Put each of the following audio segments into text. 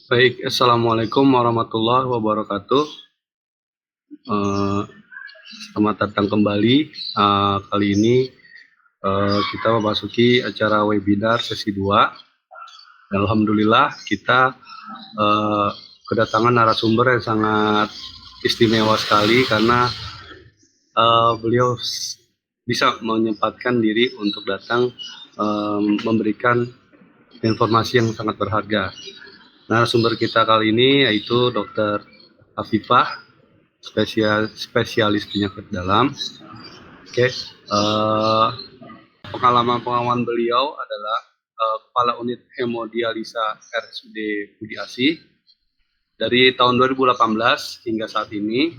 Baik, assalamualaikum warahmatullahi wabarakatuh. Eh, Selamat datang kembali. Kali ini kita memasuki acara webinar sesi 2. Alhamdulillah kita eh, kedatangan narasumber yang sangat istimewa sekali karena beliau bisa menyempatkan diri untuk datang memberikan informasi yang sangat berharga. Narasumber kita kali ini yaitu Dr. Afifah, spesialis penyakit dalam. Oke, pengalaman beliau adalah kepala unit hemodialisa RSUD Budi Asih dari tahun 2018 hingga saat ini.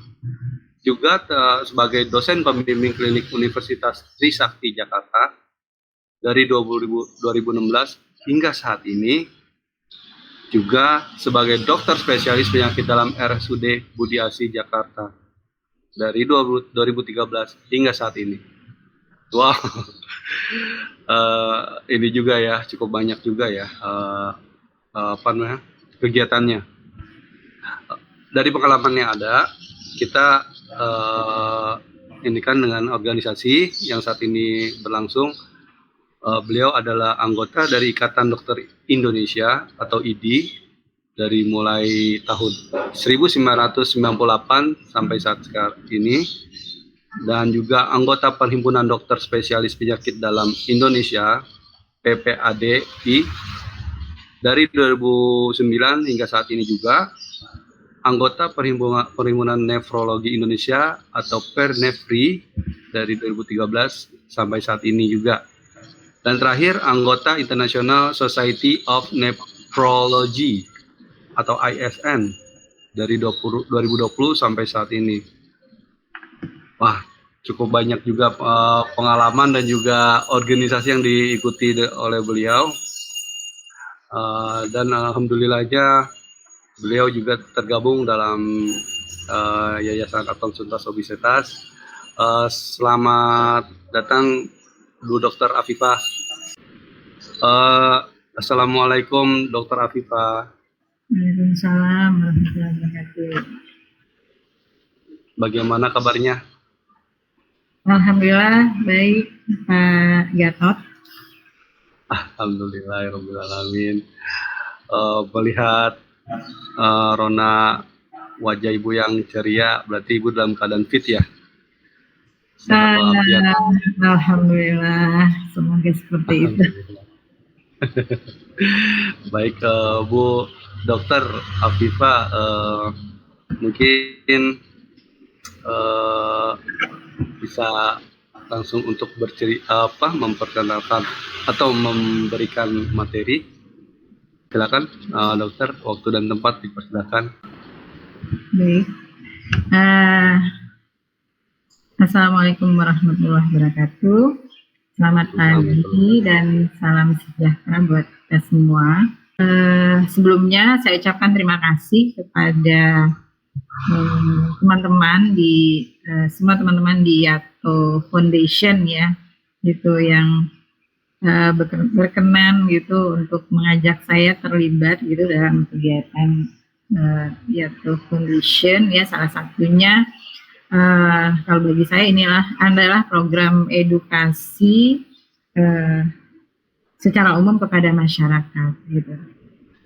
Juga sebagai dosen pembimbing klinik Universitas Trisakti Jakarta dari 2016 hingga saat ini. Juga sebagai dokter spesialis penyakit dalam RSUD Budi Asih Jakarta dari 2013 hingga saat ini. Wow, ini juga ya cukup banyak juga ya kegiatannya. Dari pengalaman yang ada, kita ini kan dengan organisasi yang saat ini berlangsung. Beliau adalah anggota dari Ikatan Dokter Indonesia atau IDI dari mulai tahun 1998 sampai saat sekarang ini, dan juga anggota Perhimpunan Dokter Spesialis Penyakit Dalam Indonesia PPADI dari 2009 hingga saat ini, juga anggota Perhimpunan Nefrologi Indonesia atau PERNEFRI dari 2013 sampai saat ini juga. Dan terakhir, anggota International Society of Nephrology atau ISN dari 2020 sampai saat ini. Wah, cukup banyak juga pengalaman dan juga organisasi yang diikuti oleh beliau. Dan alhamdulillahnya beliau juga tergabung dalam Yayasan Konsultas Obesitas. Selamat datang Bu Dr. Afifah. Assalamualaikum Dr. Afifah. Waalaikumsalam warahmatullahi wabarakatuh. Bagaimana kabarnya? Alhamdulillah baik, Pak Gatot. Alhamdulillahirrahmanirrahim. Melihat Rona wajah Ibu yang ceria, berarti Ibu dalam keadaan fit ya? Alhamdulillah, semoga seperti itu. Baik, Bu Dokter Afifah, mungkin bisa langsung untuk memperkenalkan atau memberikan materi. Silakan, dokter, waktu dan tempat dipersilakan. Baik. Assalamualaikum warahmatullahi wabarakatuh. Selamat pagi dan salam sejahtera buat kita semua. Sebelumnya saya ucapkan terima kasih kepada teman-teman di semua teman-teman di Yato Foundation ya, gitu yang berkenan gitu untuk mengajak saya terlibat gitu dalam kegiatan Yato Foundation ya. Salah satunya kalau bagi saya adalah program edukasi secara umum kepada masyarakat gitu.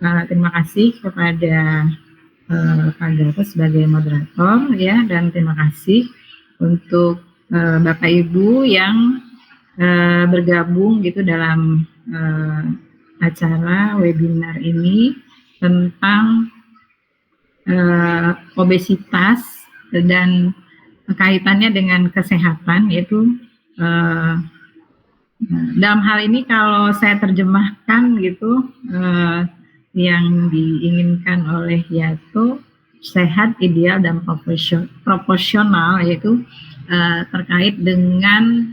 Terima kasih kepada Pak Gatot sebagai moderator ya, dan terima kasih untuk Bapak Ibu yang bergabung gitu dalam acara webinar ini tentang obesitas dan kaitannya dengan kesehatan, yaitu dalam hal ini kalau saya terjemahkan gitu, yang diinginkan oleh Yato sehat, ideal, dan proporsional, yaitu terkait dengan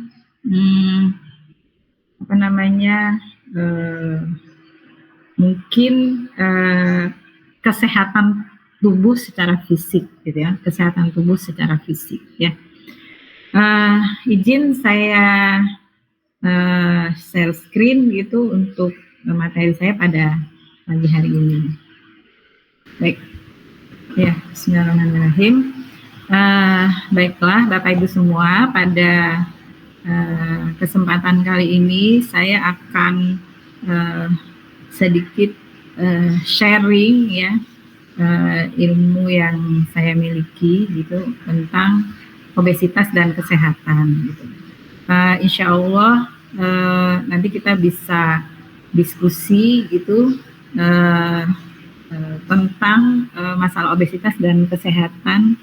mungkin kesehatan tubuh secara fisik gitu ya, kesehatan tubuh secara fisik ya. Izin saya share screen gitu untuk materi saya pada pagi hari ini. Baik, ya, Bismillahirrahmanirrahim. Baiklah, Bapak Ibu semua, pada kesempatan kali ini saya akan sedikit sharing ya ilmu yang saya miliki gitu tentang obesitas dan kesehatan gitu. Insya Allah nanti kita bisa diskusi gitu tentang masalah obesitas dan kesehatan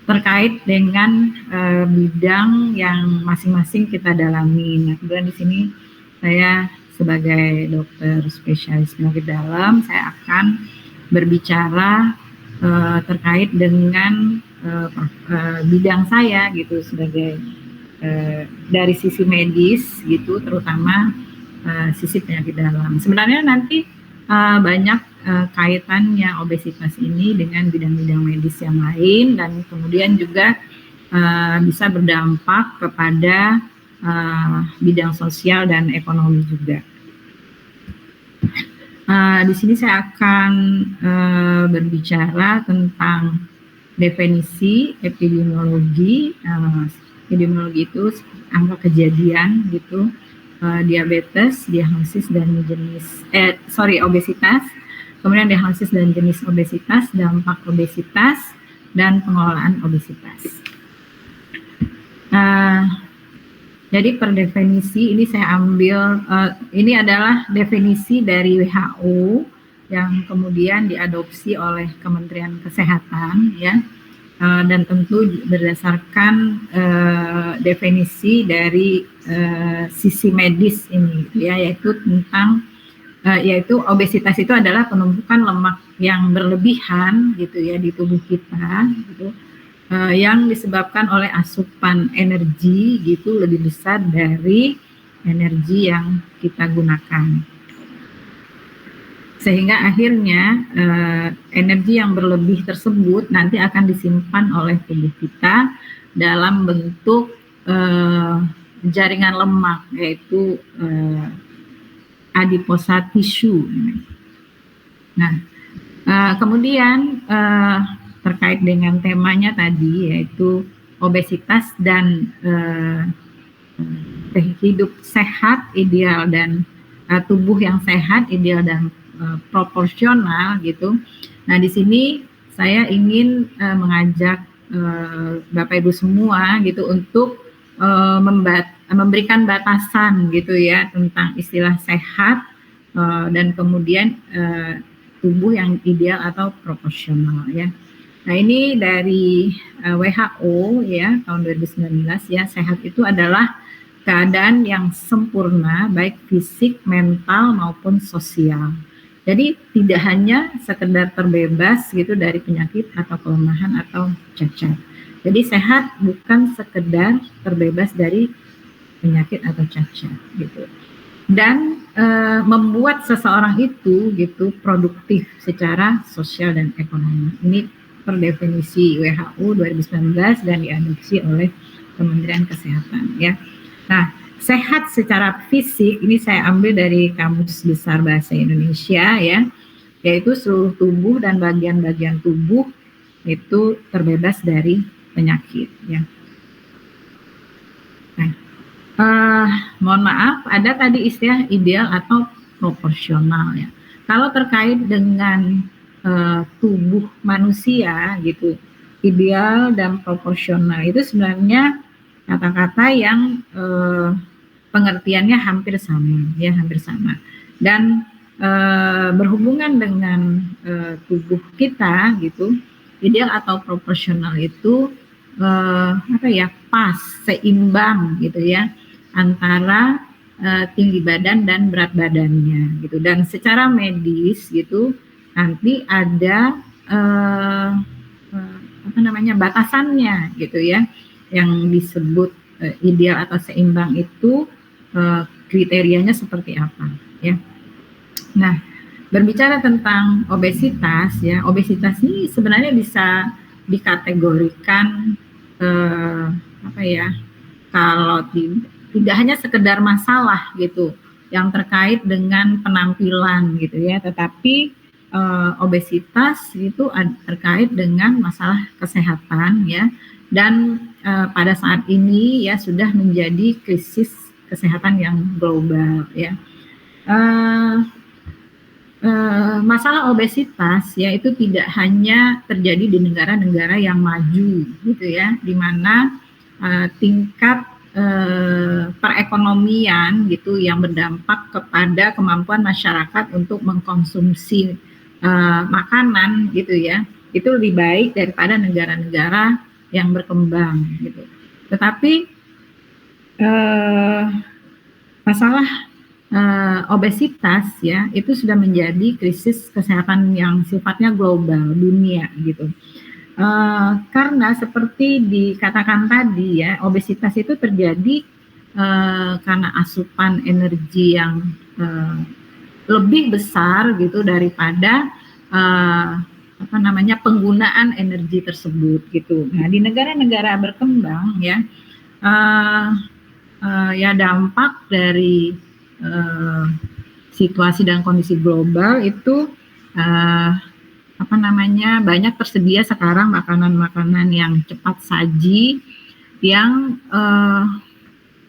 terkait dengan bidang yang masing-masing kita dalami. Nah, kemudian di sini saya sebagai dokter spesialis penyakit dalam, saya akan berbicara terkait dengan bidang saya gitu sebagai dari sisi medis gitu, terutama sisi penyakit dalam. Sebenarnya nanti banyak kaitannya obesitas ini dengan bidang-bidang medis yang lain, dan kemudian juga bisa berdampak kepada bidang sosial dan ekonomi juga. Di sini saya akan berbicara tentang definisi epidemiologi. Epidemiologi itu angka kejadian gitu, diabetes, diagnosis dan jenis obesitas, kemudian diagnosis dan jenis obesitas, dampak obesitas, dan pengelolaan obesitas. Jadi per definisi ini saya ambil, ini adalah definisi dari WHO yang kemudian diadopsi oleh Kementerian Kesehatan ya, dan tentu berdasarkan definisi dari sisi medis ini ya, yaitu tentang yaitu obesitas itu adalah penumpukan lemak yang berlebihan gitu ya di tubuh kita gitu, yang disebabkan oleh asupan energi gitu lebih besar dari energi yang kita gunakan, sehingga akhirnya energi yang berlebih tersebut nanti akan disimpan oleh tubuh kita dalam bentuk jaringan lemak, yaitu adiposa tisu. Nah, kemudian terkait dengan temanya tadi, yaitu obesitas dan hidup sehat ideal dan tubuh yang sehat ideal dan proporsional gitu. Nah, di sini saya ingin mengajak Bapak Ibu semua gitu untuk memberikan batasan gitu ya tentang istilah sehat dan kemudian tubuh yang ideal atau proporsional ya. Nah, ini dari WHO ya tahun 2019 ya, sehat itu adalah keadaan yang sempurna baik fisik, mental maupun sosial. Jadi tidak hanya sekedar terbebas gitu dari penyakit atau kelemahan atau cacat. Jadi sehat bukan sekedar terbebas dari penyakit atau cacat gitu. Dan membuat seseorang itu gitu produktif secara sosial dan ekonomi. Ini per definisi WHO 2019 dan diadopsi oleh Kementerian Kesehatan ya. Nah, sehat secara fisik ini saya ambil dari Kamus Besar Bahasa Indonesia ya, yaitu seluruh tubuh dan bagian-bagian tubuh itu terbebas dari penyakit ya. Nah, mohon maaf, ada tadi istilah ideal atau proporsional ya. Kalau terkait dengan tubuh manusia gitu, ideal dan proporsional itu sebenarnya kata-kata yang pengertiannya hampir sama ya, hampir sama, dan berhubungan dengan tubuh kita gitu. Ideal atau proporsional itu pas, seimbang gitu ya antara tinggi badan dan berat badannya gitu. Dan secara medis gitu nanti ada batasannya gitu ya, yang disebut ideal atau seimbang itu kriterianya seperti apa ya. Nah, berbicara tentang obesitas ya, obesitas ini sebenarnya bisa dikategorikan kalau tidak hanya sekedar masalah gitu yang terkait dengan penampilan gitu ya, tetapi obesitas itu terkait dengan masalah kesehatan ya, dan pada saat ini ya sudah menjadi krisis kesehatan yang global ya. Masalah obesitas ya itu tidak hanya terjadi di negara-negara yang maju gitu ya, di mana tingkat perekonomian gitu yang berdampak kepada kemampuan masyarakat untuk mengkonsumsi makanan gitu ya, itu lebih baik daripada negara-negara yang berkembang gitu. Tetapi masalah obesitas ya itu sudah menjadi krisis kesehatan yang sifatnya global dunia gitu. Karena seperti dikatakan tadi ya, obesitas itu terjadi karena asupan energi yang lebih besar gitu daripada penggunaan energi tersebut gitu. Nah di negara-negara berkembang ya, ya dampak dari situasi dan kondisi global itu banyak tersedia sekarang makanan-makanan yang cepat saji yang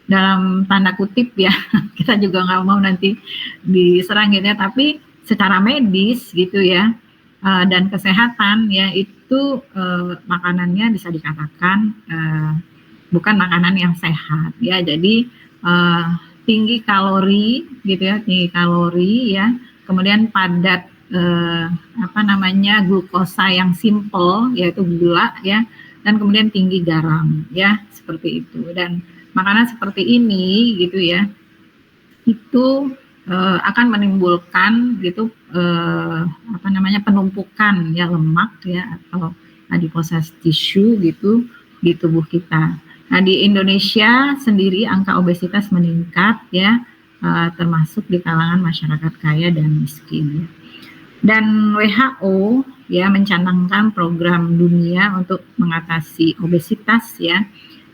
dalam tanda kutip ya kita juga nggak mau nanti diserang gitu ya, tapi secara medis gitu ya dan kesehatan ya itu makanannya bisa dikatakan bukan makanan yang sehat ya, jadi tinggi kalori gitu ya, kemudian padat glukosa yang simple yaitu gula ya, dan kemudian tinggi garam ya, seperti itu. Dan makanan seperti ini gitu ya itu akan menimbulkan gitu penumpukan ya lemak ya atau adiposas tissue gitu di tubuh kita. Nah di Indonesia sendiri angka obesitas meningkat ya, termasuk di kalangan masyarakat kaya dan miskin. Dan WHO ya mencanangkan program dunia untuk mengatasi obesitas ya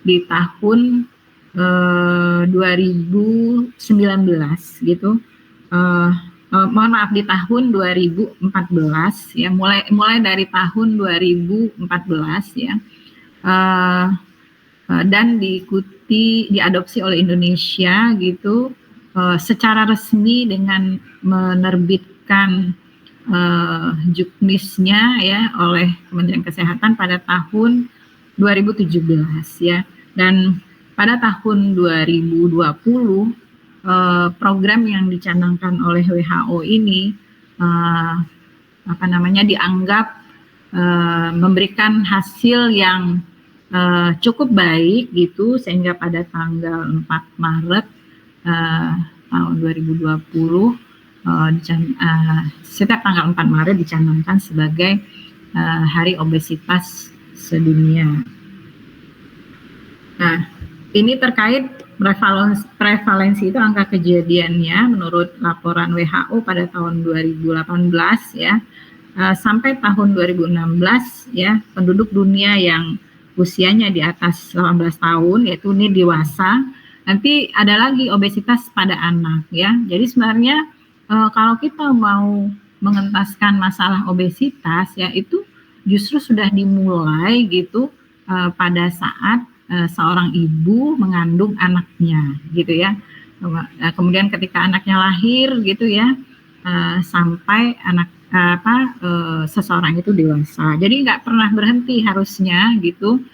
di tahun 2019 gitu. Mohon maaf, di tahun 2014 ya, mulai dari tahun 2014 ya, dan diadopsi oleh Indonesia gitu secara resmi dengan menerbitkan juknisnya ya oleh Kementerian Kesehatan pada tahun 2017 ya, dan pada tahun 2020 program yang dicanangkan oleh WHO ini dianggap memberikan hasil yang cukup baik gitu, sehingga pada tanggal 4 Maret tahun 2020 setiap tanggal 4 Maret dicanangkan sebagai Hari Obesitas Sedunia. Nah, ini terkait prevalensi itu angka kejadiannya menurut laporan WHO pada tahun 2018 ya, sampai tahun 2016 ya, penduduk dunia yang usianya di atas 18 tahun yaitu ini dewasa, nanti ada lagi obesitas pada anak ya. Jadi sebenarnya kalau kita mau mengentaskan masalah obesitas ya itu justru sudah dimulai gitu pada saat seorang ibu mengandung anaknya gitu ya. Kemudian ketika anaknya lahir gitu ya, sampai seseorang itu dewasa. Jadi nggak pernah berhenti harusnya gitu.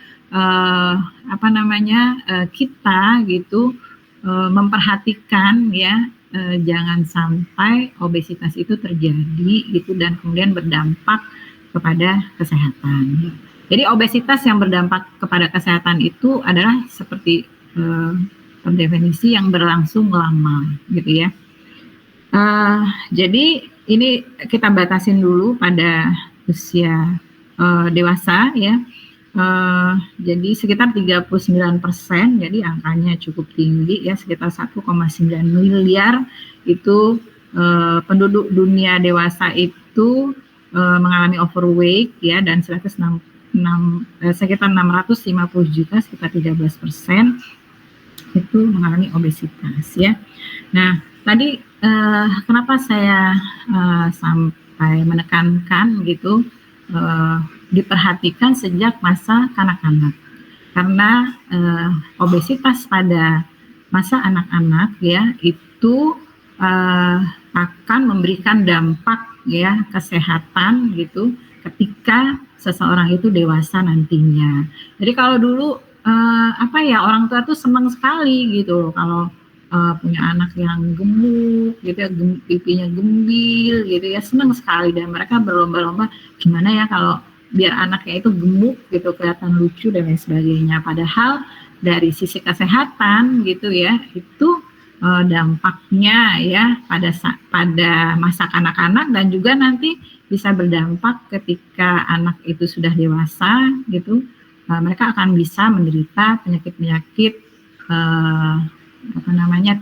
Kita gitu memperhatikan ya, jangan sampai obesitas itu terjadi gitu dan kemudian berdampak kepada kesehatan. Jadi obesitas yang berdampak kepada kesehatan itu adalah seperti definisi yang berlangsung lama gitu ya. Jadi ini kita batasin dulu pada usia dewasa ya. Jadi sekitar 39%, jadi angkanya cukup tinggi ya, sekitar 1,9 miliar itu penduduk dunia dewasa itu mengalami overweight ya, dan sekitar 650 juta, sekitar 13% itu mengalami obesitas ya. Nah tadi kenapa saya sampai menekankan gitu diperhatikan sejak masa kanak-kanak, karena obesitas pada masa anak-anak ya itu akan memberikan dampak ya kesehatan gitu ketika seseorang itu dewasa nantinya. Jadi kalau dulu orang tua tuh senang sekali gitu kalau punya anak yang gemuk gitu ya, pipinya gembil gitu ya, senang sekali, dan mereka berlomba-lomba gimana ya kalau biar anaknya itu gemuk gitu, kelihatan lucu dan lain sebagainya. Padahal dari sisi kesehatan gitu ya, itu dampaknya ya pada masa kanak-kanak dan juga nanti bisa berdampak ketika anak itu sudah dewasa gitu. Mereka akan bisa menderita penyakit-penyakit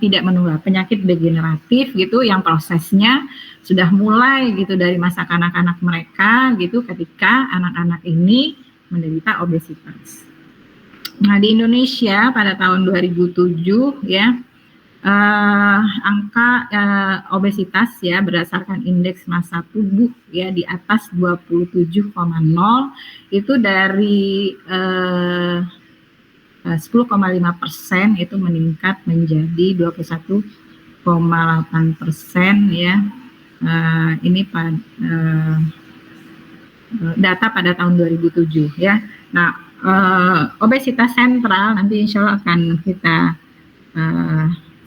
tidak menular, penyakit degeneratif gitu yang prosesnya sudah mulai gitu dari masa kanak-kanak mereka gitu ketika anak-anak ini menderita obesitas. Nah, di Indonesia pada tahun 2007 ya angka obesitas ya berdasarkan indeks massa tubuh ya di atas 27,0 itu dari 10,5% itu meningkat menjadi 21,8% ya. Ini data pada tahun 2007 ya. Nah, obesitas sentral nanti insya Allah akan kita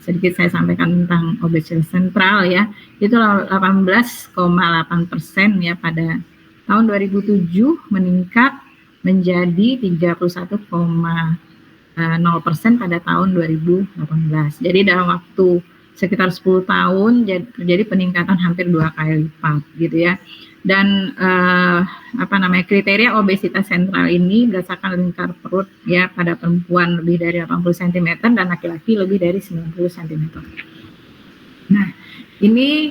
sedikit saya sampaikan tentang obesitas sentral ya. Itu 18,8% ya pada tahun 2007 meningkat menjadi 31,0% pada tahun 2018. Jadi dalam waktu sekitar 10 tahun terjadi peningkatan hampir 2 kali lipat gitu ya. Dan kriteria obesitas sentral ini berdasarkan lingkar perut ya pada perempuan lebih dari 80 cm dan laki-laki lebih dari 90 cm. Nah, ini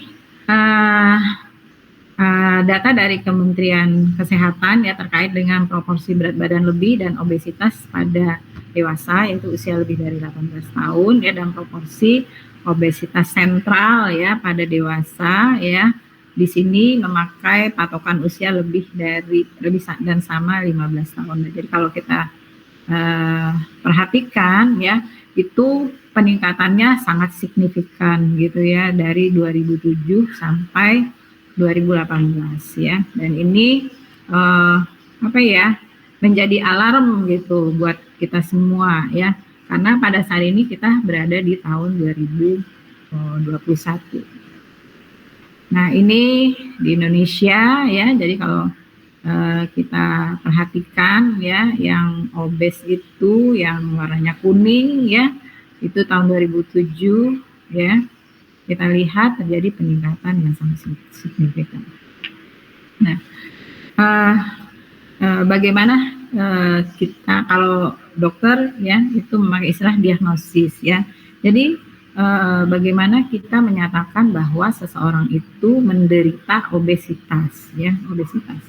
data dari Kementerian Kesehatan ya terkait dengan proporsi berat badan lebih dan obesitas pada dewasa, yaitu usia lebih dari 18 tahun ya, dan proporsi obesitas sentral ya pada dewasa ya. Di sini memakai patokan usia lebih dan sama 15 tahun. Jadi kalau kita perhatikan ya, itu peningkatannya sangat signifikan gitu ya dari 2007 sampai 2018 ya. Dan ini menjadi alarm gitu buat kita semua ya. Karena pada saat ini kita berada di tahun 2021. Nah, ini di Indonesia ya. Jadi kalau kita perhatikan ya, yang obes itu yang warnanya kuning ya, itu tahun 2007 ya. Kita lihat terjadi peningkatan yang sangat signifikan. Nah, bagaimana kita kalau dokter ya itu memakai istilah diagnosis ya. Jadi bagaimana kita menyatakan bahwa seseorang itu menderita obesitas ya, obesitas.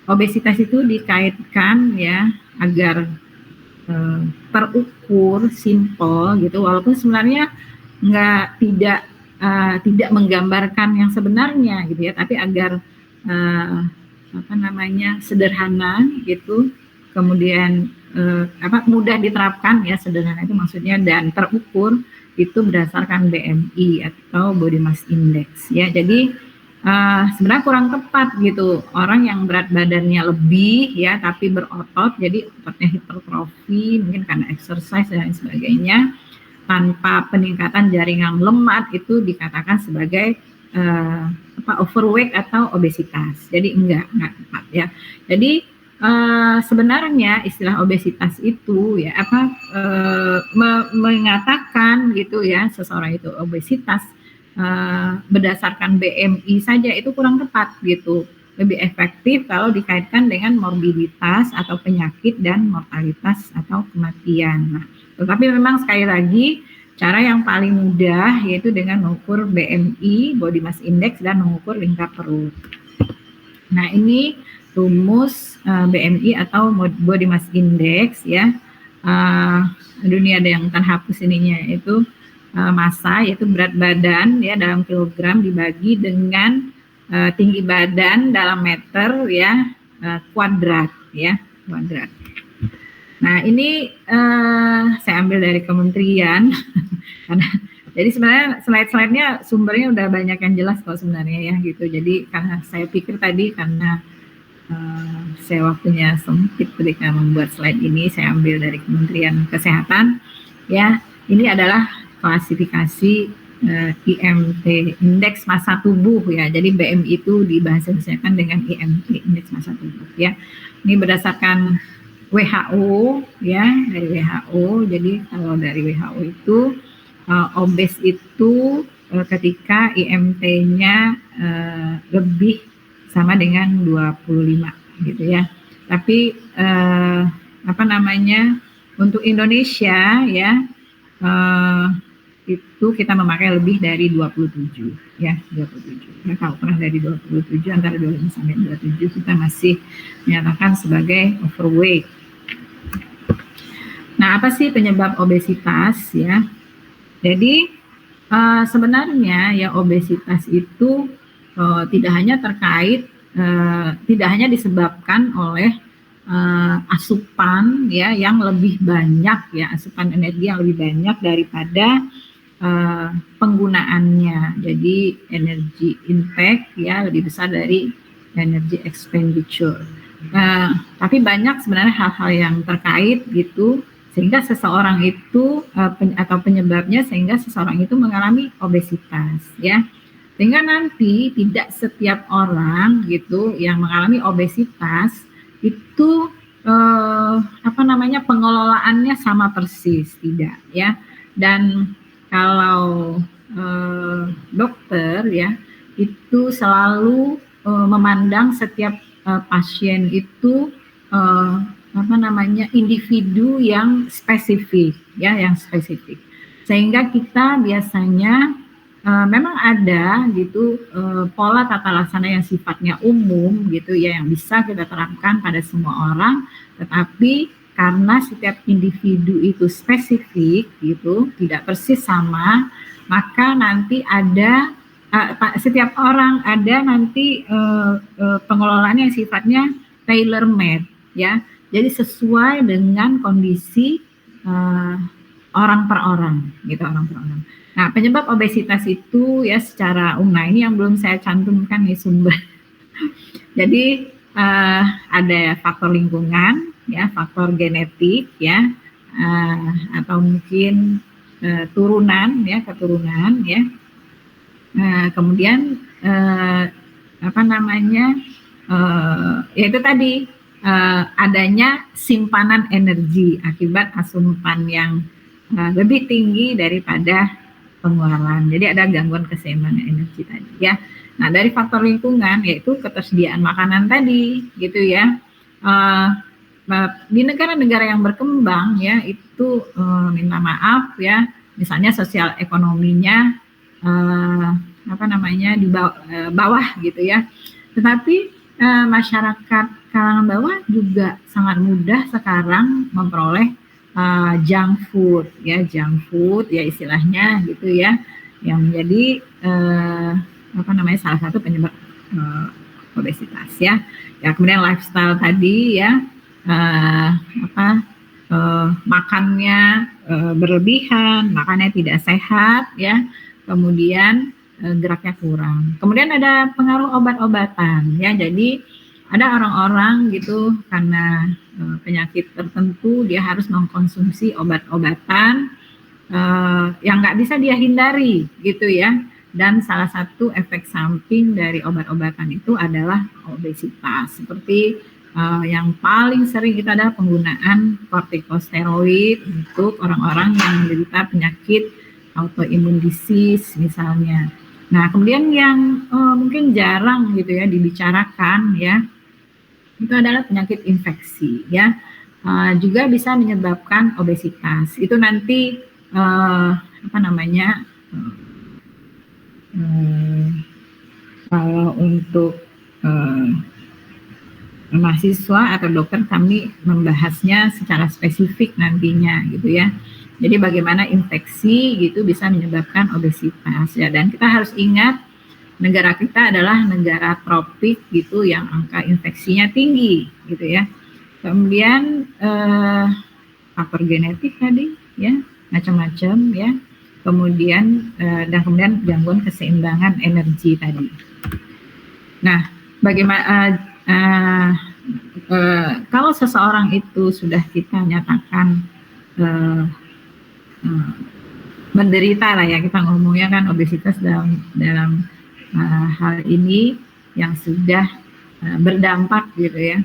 Obesitas itu dikaitkan ya agar terukur, simpel gitu, walaupun sebenarnya tidak menggambarkan yang sebenarnya gitu ya, tapi agar sederhana gitu, kemudian mudah diterapkan ya, sederhana itu maksudnya, dan terukur itu berdasarkan BMI atau Body Mass Index ya. Jadi sebenarnya kurang tepat gitu, orang yang berat badannya lebih ya tapi berotot, jadi ototnya hipertrofi mungkin karena exercise dan lain sebagainya, tanpa peningkatan jaringan lemak itu dikatakan sebagai overweight atau obesitas. Jadi enggak tepat ya. Jadi sebenarnya istilah obesitas itu ya mengatakan gitu ya seseorang itu obesitas berdasarkan BMI saja itu kurang tepat gitu. Lebih efektif kalau dikaitkan dengan morbiditas atau penyakit dan mortalitas atau kematian. Nah, tetapi memang sekali lagi cara yang paling mudah yaitu dengan mengukur BMI, Body Mass Index, dan mengukur lingkar perut. Nah, ini rumus BMI atau Body Mass Index ya. Dunia ada yang terhapus ininya itu massa, yaitu berat badan ya dalam kilogram dibagi dengan tinggi badan dalam meter ya kuadrat ya kuadrat. Nah ini saya ambil dari kementerian karena jadi sebenarnya slide-slide-nya sumbernya udah banyak yang jelas kok sebenarnya ya gitu. Jadi karena saya pikir tadi karena saya waktunya sempit ketika membuat slide ini, saya ambil dari Kementerian Kesehatan ya. Ini adalah klasifikasi IMT, indeks massa tubuh ya. Jadi BMI itu dibahas dengan IMT, indeks massa tubuh ya. Ini berdasarkan WHO ya, dari WHO. Jadi kalau dari WHO itu obes itu ketika IMT-nya lebih sama dengan 25 gitu ya. Tapi untuk Indonesia ya itu kita memakai lebih dari 27 ya 27. Nah, kalau pernah dari 27 antara 25 sampai 27 kita masih menyatakan sebagai overweight. Nah, apa sih penyebab obesitas ya? Jadi sebenarnya ya obesitas itu tidak hanya tidak hanya disebabkan oleh asupan ya yang lebih banyak ya, asupan energi yang lebih banyak daripada penggunaannya. Jadi energi intake ya lebih besar dari energi expenditure. Tapi banyak sebenarnya hal-hal yang terkait gitu sehingga seseorang itu atau penyebabnya sehingga seseorang itu mengalami obesitas ya. Sehingga nanti tidak setiap orang gitu yang mengalami obesitas itu pengelolaannya sama persis, tidak ya. Dan kalau dokter ya itu selalu memandang setiap pasien itu individu yang spesifik ya, yang spesifik. Sehingga kita biasanya memang ada gitu pola tata laksana yang sifatnya umum gitu ya yang bisa kita terapkan pada semua orang, tetapi karena setiap individu itu spesifik gitu tidak persis sama, maka nanti ada setiap orang ada nanti pengelolaan yang sifatnya tailor made ya, jadi sesuai dengan kondisi orang per orang gitu, orang per orang. Nah, penyebab obesitas itu ya secara umum, ini yang belum saya cantumkan nih sumber. Jadi ada faktor lingkungan, ya, faktor genetik, ya, atau mungkin turunan, ya, keturunan, ya. Kemudian yaitu tadi adanya simpanan energi akibat asupan yang lebih tinggi daripada pengeluaran. Jadi ada gangguan keseimbangan energi tadi ya. Nah, dari faktor lingkungan yaitu ketersediaan makanan tadi gitu ya. Di negara-negara yang berkembang ya itu minta maaf ya, misalnya sosial ekonominya di bawah gitu ya. Tetapi masyarakat kalangan bawah juga sangat mudah sekarang memperoleh junk food ya istilahnya gitu ya, yang menjadi salah satu penyebab obesitas ya. Kemudian lifestyle tadi ya, makannya berlebihan, makannya tidak sehat ya, kemudian geraknya kurang. Kemudian ada pengaruh obat-obatan ya, jadi ada orang-orang gitu karena penyakit tertentu dia harus mengkonsumsi obat-obatan yang nggak bisa dia hindari gitu ya. Dan salah satu efek samping dari obat-obatan itu adalah obesitas. Seperti yang paling sering itu adalah penggunaan kortikosteroid untuk orang-orang yang menderita penyakit autoimmune disease misalnya. Nah, kemudian yang mungkin jarang gitu ya dibicarakan ya, itu adalah penyakit infeksi ya, juga bisa menyebabkan obesitas. Itu nanti kalau untuk mahasiswa atau dokter kami membahasnya secara spesifik nantinya gitu ya. Jadi bagaimana infeksi gitu bisa menyebabkan obesitas ya, dan kita harus ingat negara kita adalah negara tropik gitu yang angka infeksinya tinggi gitu ya. Kemudian faktor genetik tadi ya, macam-macam ya. Kemudian dan kemudian gangguan keseimbangan energi tadi. Nah, bagaimana kalau seseorang itu sudah kita nyatakan menderita lah ya, kita ngomongnya kan obesitas dalam hal ini yang sudah berdampak gitu ya.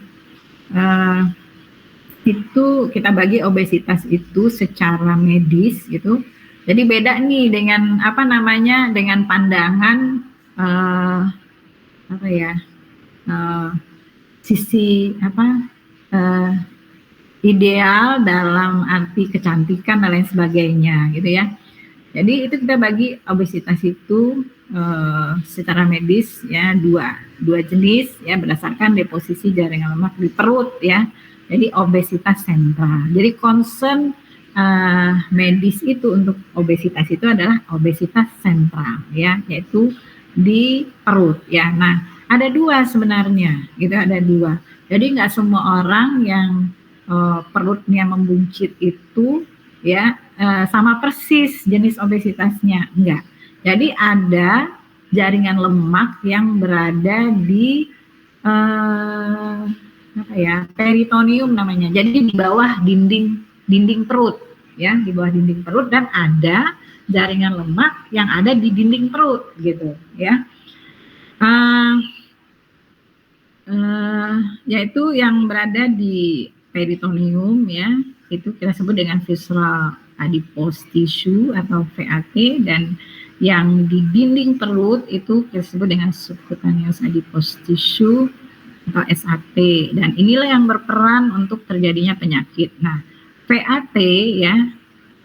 Itu kita bagi obesitas itu secara medis gitu. Jadi beda nih dengan apa namanya, dengan pandangan apa ya, sisi apa ideal dalam arti kecantikan dan lain sebagainya gitu ya. Jadi itu kita bagi obesitas itu secara medis ya dua jenis ya, berdasarkan deposisi jaringan lemak di perut ya. Jadi obesitas sentral. Jadi concern medis itu untuk obesitas itu adalah obesitas sentral ya, yaitu di perut ya. Nah, ada dua sebenarnya gitu, ada dua. Jadi nggak semua orang yang perutnya membuncit itu ya sama persis jenis obesitasnya, enggak. Jadi ada jaringan lemak yang berada di apa ya, peritoneum namanya. Jadi di bawah dinding perut ya, di bawah dinding perut, dan ada jaringan lemak yang ada di dinding perut gitu ya. Yaitu yang berada di peritoneum ya, itu kita sebut dengan visceral adipose tissue atau VAT, dan yang di dinding perut itu kita sebut dengan subcutaneous adipose tissue atau SAT, dan inilah yang berperan untuk terjadinya penyakit. Nah, VAT ya,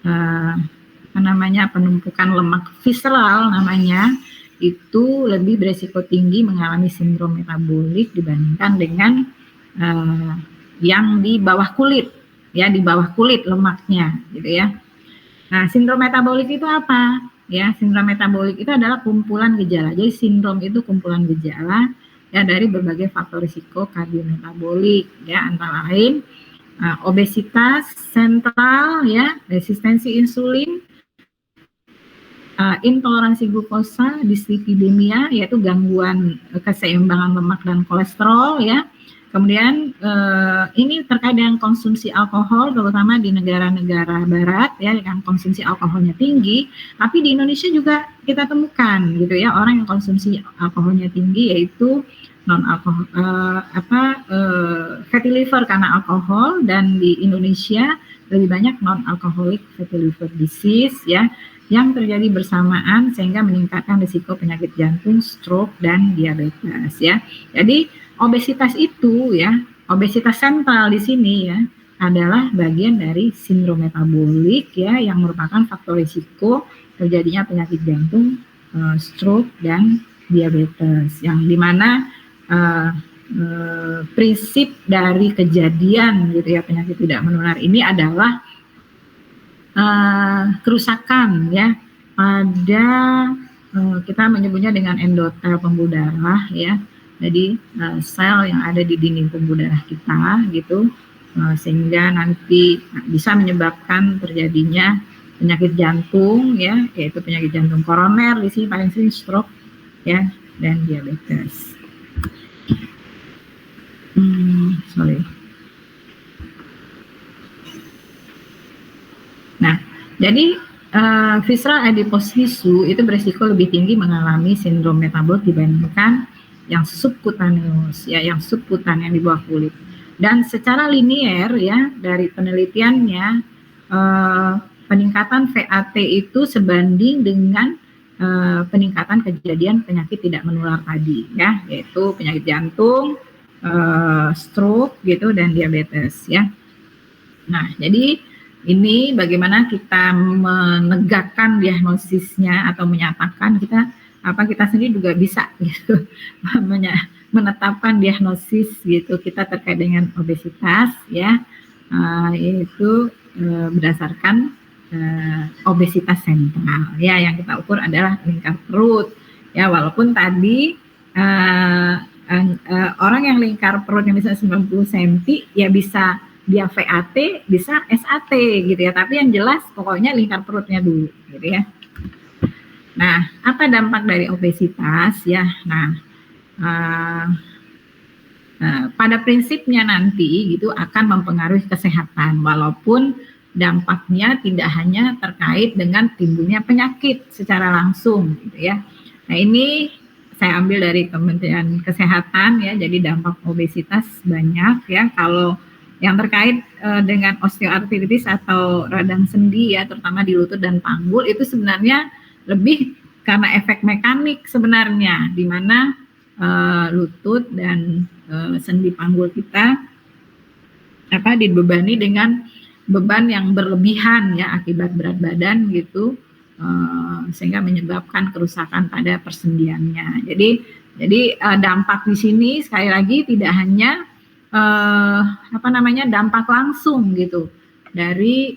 apa namanya, penumpukan lemak visceral namanya, itu lebih beresiko tinggi mengalami sindrom metabolik dibandingkan dengan yang di bawah kulit ya, di bawah kulit lemaknya gitu ya. Nah, sindrom metabolik itu apa? Ya, sindrom metabolik itu adalah kumpulan gejala. Jadi sindrom itu kumpulan gejala ya dari berbagai faktor risiko kardiometabolik ya, antara lain obesitas sentral ya, resistensi insulin, intoleransi glukosa, dislipidemia yaitu gangguan keseimbangan lemak dan kolesterol ya. Kemudian ini terkait dengan konsumsi alkohol, terutama di negara-negara barat ya, yang konsumsi alkoholnya tinggi. Tapi di Indonesia juga kita temukan gitu ya, orang yang konsumsi alkoholnya tinggi, yaitu non alkohol fatty liver karena alkohol, dan di Indonesia lebih banyak non alcoholic fatty liver disease ya, yang terjadi bersamaan sehingga meningkatkan risiko penyakit jantung, stroke, dan diabetes ya. Jadi obesitas itu ya, obesitas sentral di sini ya, adalah bagian dari sindrom metabolik ya, yang merupakan faktor risiko terjadinya penyakit jantung, stroke, dan diabetes, yang dimana prinsip dari kejadian gitu ya penyakit tidak menular ini adalah kerusakan ya pada kita menyebutnya dengan endotel pembuluh darah ya. Jadi sel yang ada di dinding pembuluh darah kita gitu, sehingga nanti bisa menyebabkan terjadinya penyakit jantung ya, yaitu penyakit jantung koroner di sini paling sering, stroke ya, dan diabetes. Nah, jadi visceral adipose tissue itu berisiko lebih tinggi mengalami sindrom metabolik dibandingkan yang subkutaneus ya, yang subkutan yang di bawah kulit. Dan secara linier ya, dari penelitiannya peningkatan VAT itu sebanding dengan peningkatan kejadian penyakit tidak menular tadi ya, yaitu penyakit jantung, stroke gitu, dan diabetes ya. Nah, jadi ini bagaimana kita menegakkan diagnosisnya atau menyatakan kita sendiri juga bisa gitu menetapkan diagnosis gitu kita terkait dengan obesitas ya, yaitu berdasarkan obesitas sentral ya, yang kita ukur adalah lingkar perut ya, walaupun tadi orang yang lingkar perutnya misalnya 90 cm ya bisa dia VAT, bisa SAT gitu ya, tapi yang jelas pokoknya lingkar perutnya dulu gitu ya. Nah, apa dampak dari obesitas ya? Nah, pada prinsipnya nanti gitu akan mempengaruhi kesehatan, walaupun dampaknya tidak hanya terkait dengan timbulnya penyakit secara langsung gitu ya. Nah, ini saya ambil dari Kementerian Kesehatan ya, jadi dampak obesitas banyak ya. Kalau yang terkait dengan osteoartritis atau radang sendi ya, terutama di lutut dan panggul, itu sebenarnya lebih karena efek mekanik sebenarnya, di mana lutut dan sendi panggul kita dibebani dengan beban yang berlebihan ya akibat berat badan gitu, sehingga menyebabkan kerusakan pada persendiannya. Jadi dampak di sini sekali lagi tidak hanya dampak langsung gitu dari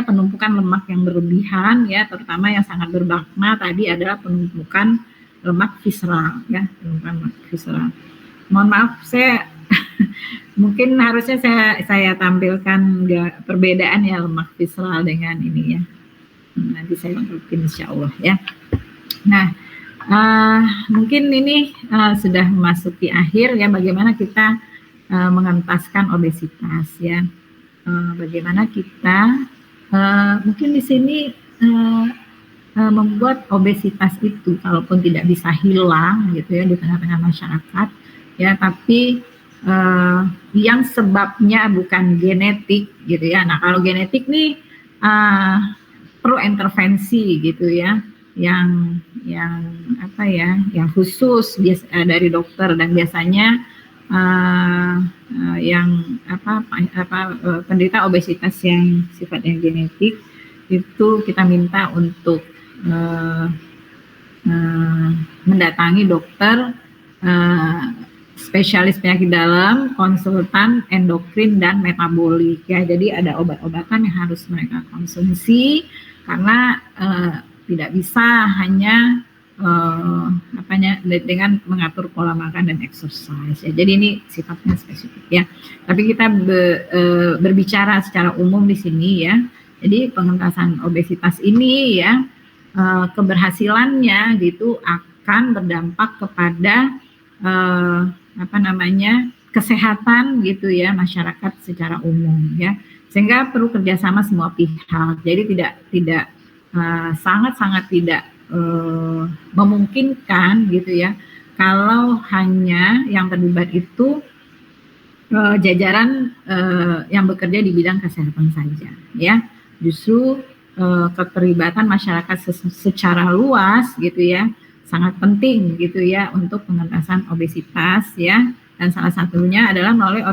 penumpukan lemak yang berlebihan ya, terutama yang sangat bermakna tadi adalah penumpukan lemak visceral ya, penumpukan lemak visceral. Mohon maaf, saya mungkin harusnya saya tampilkan perbedaan ya lemak visceral dengan ini ya. Nanti saya tunjukin insya Allah ya. Nah, mungkin ini sudah memasuki akhir ya, bagaimana kita mengentaskan obesitas ya. Bagaimana kita mungkin di sini membuat obesitas itu kalaupun tidak bisa hilang gitu ya di tengah-tengah masyarakat ya, tapi yang sebabnya bukan genetik gitu ya. Nah, kalau genetik nih perlu intervensi gitu ya, yang khusus dari dokter, dan biasanya penderita obesitas yang sifatnya genetik itu kita minta untuk mendatangi dokter spesialis penyakit dalam, konsultan endokrin dan metabolik ya. Jadi ada obat-obatan yang harus mereka konsumsi karena tidak bisa hanya dengan mengatur pola makan dan exercise ya. Jadi ini sifatnya spesifik ya. Tapi kita berbicara secara umum di sini ya. Jadi pengentasan obesitas ini ya, keberhasilannya gitu akan berdampak kepada kesehatan gitu ya masyarakat secara umum ya. Sehingga perlu kerjasama semua pihak. Jadi tidak sangat tidak memungkinkan gitu ya kalau hanya yang terlibat itu jajaran yang bekerja di bidang kesehatan saja ya. Justru keterlibatan masyarakat secara luas gitu ya sangat penting gitu ya untuk pengentasan obesitas ya, dan salah satunya adalah melalui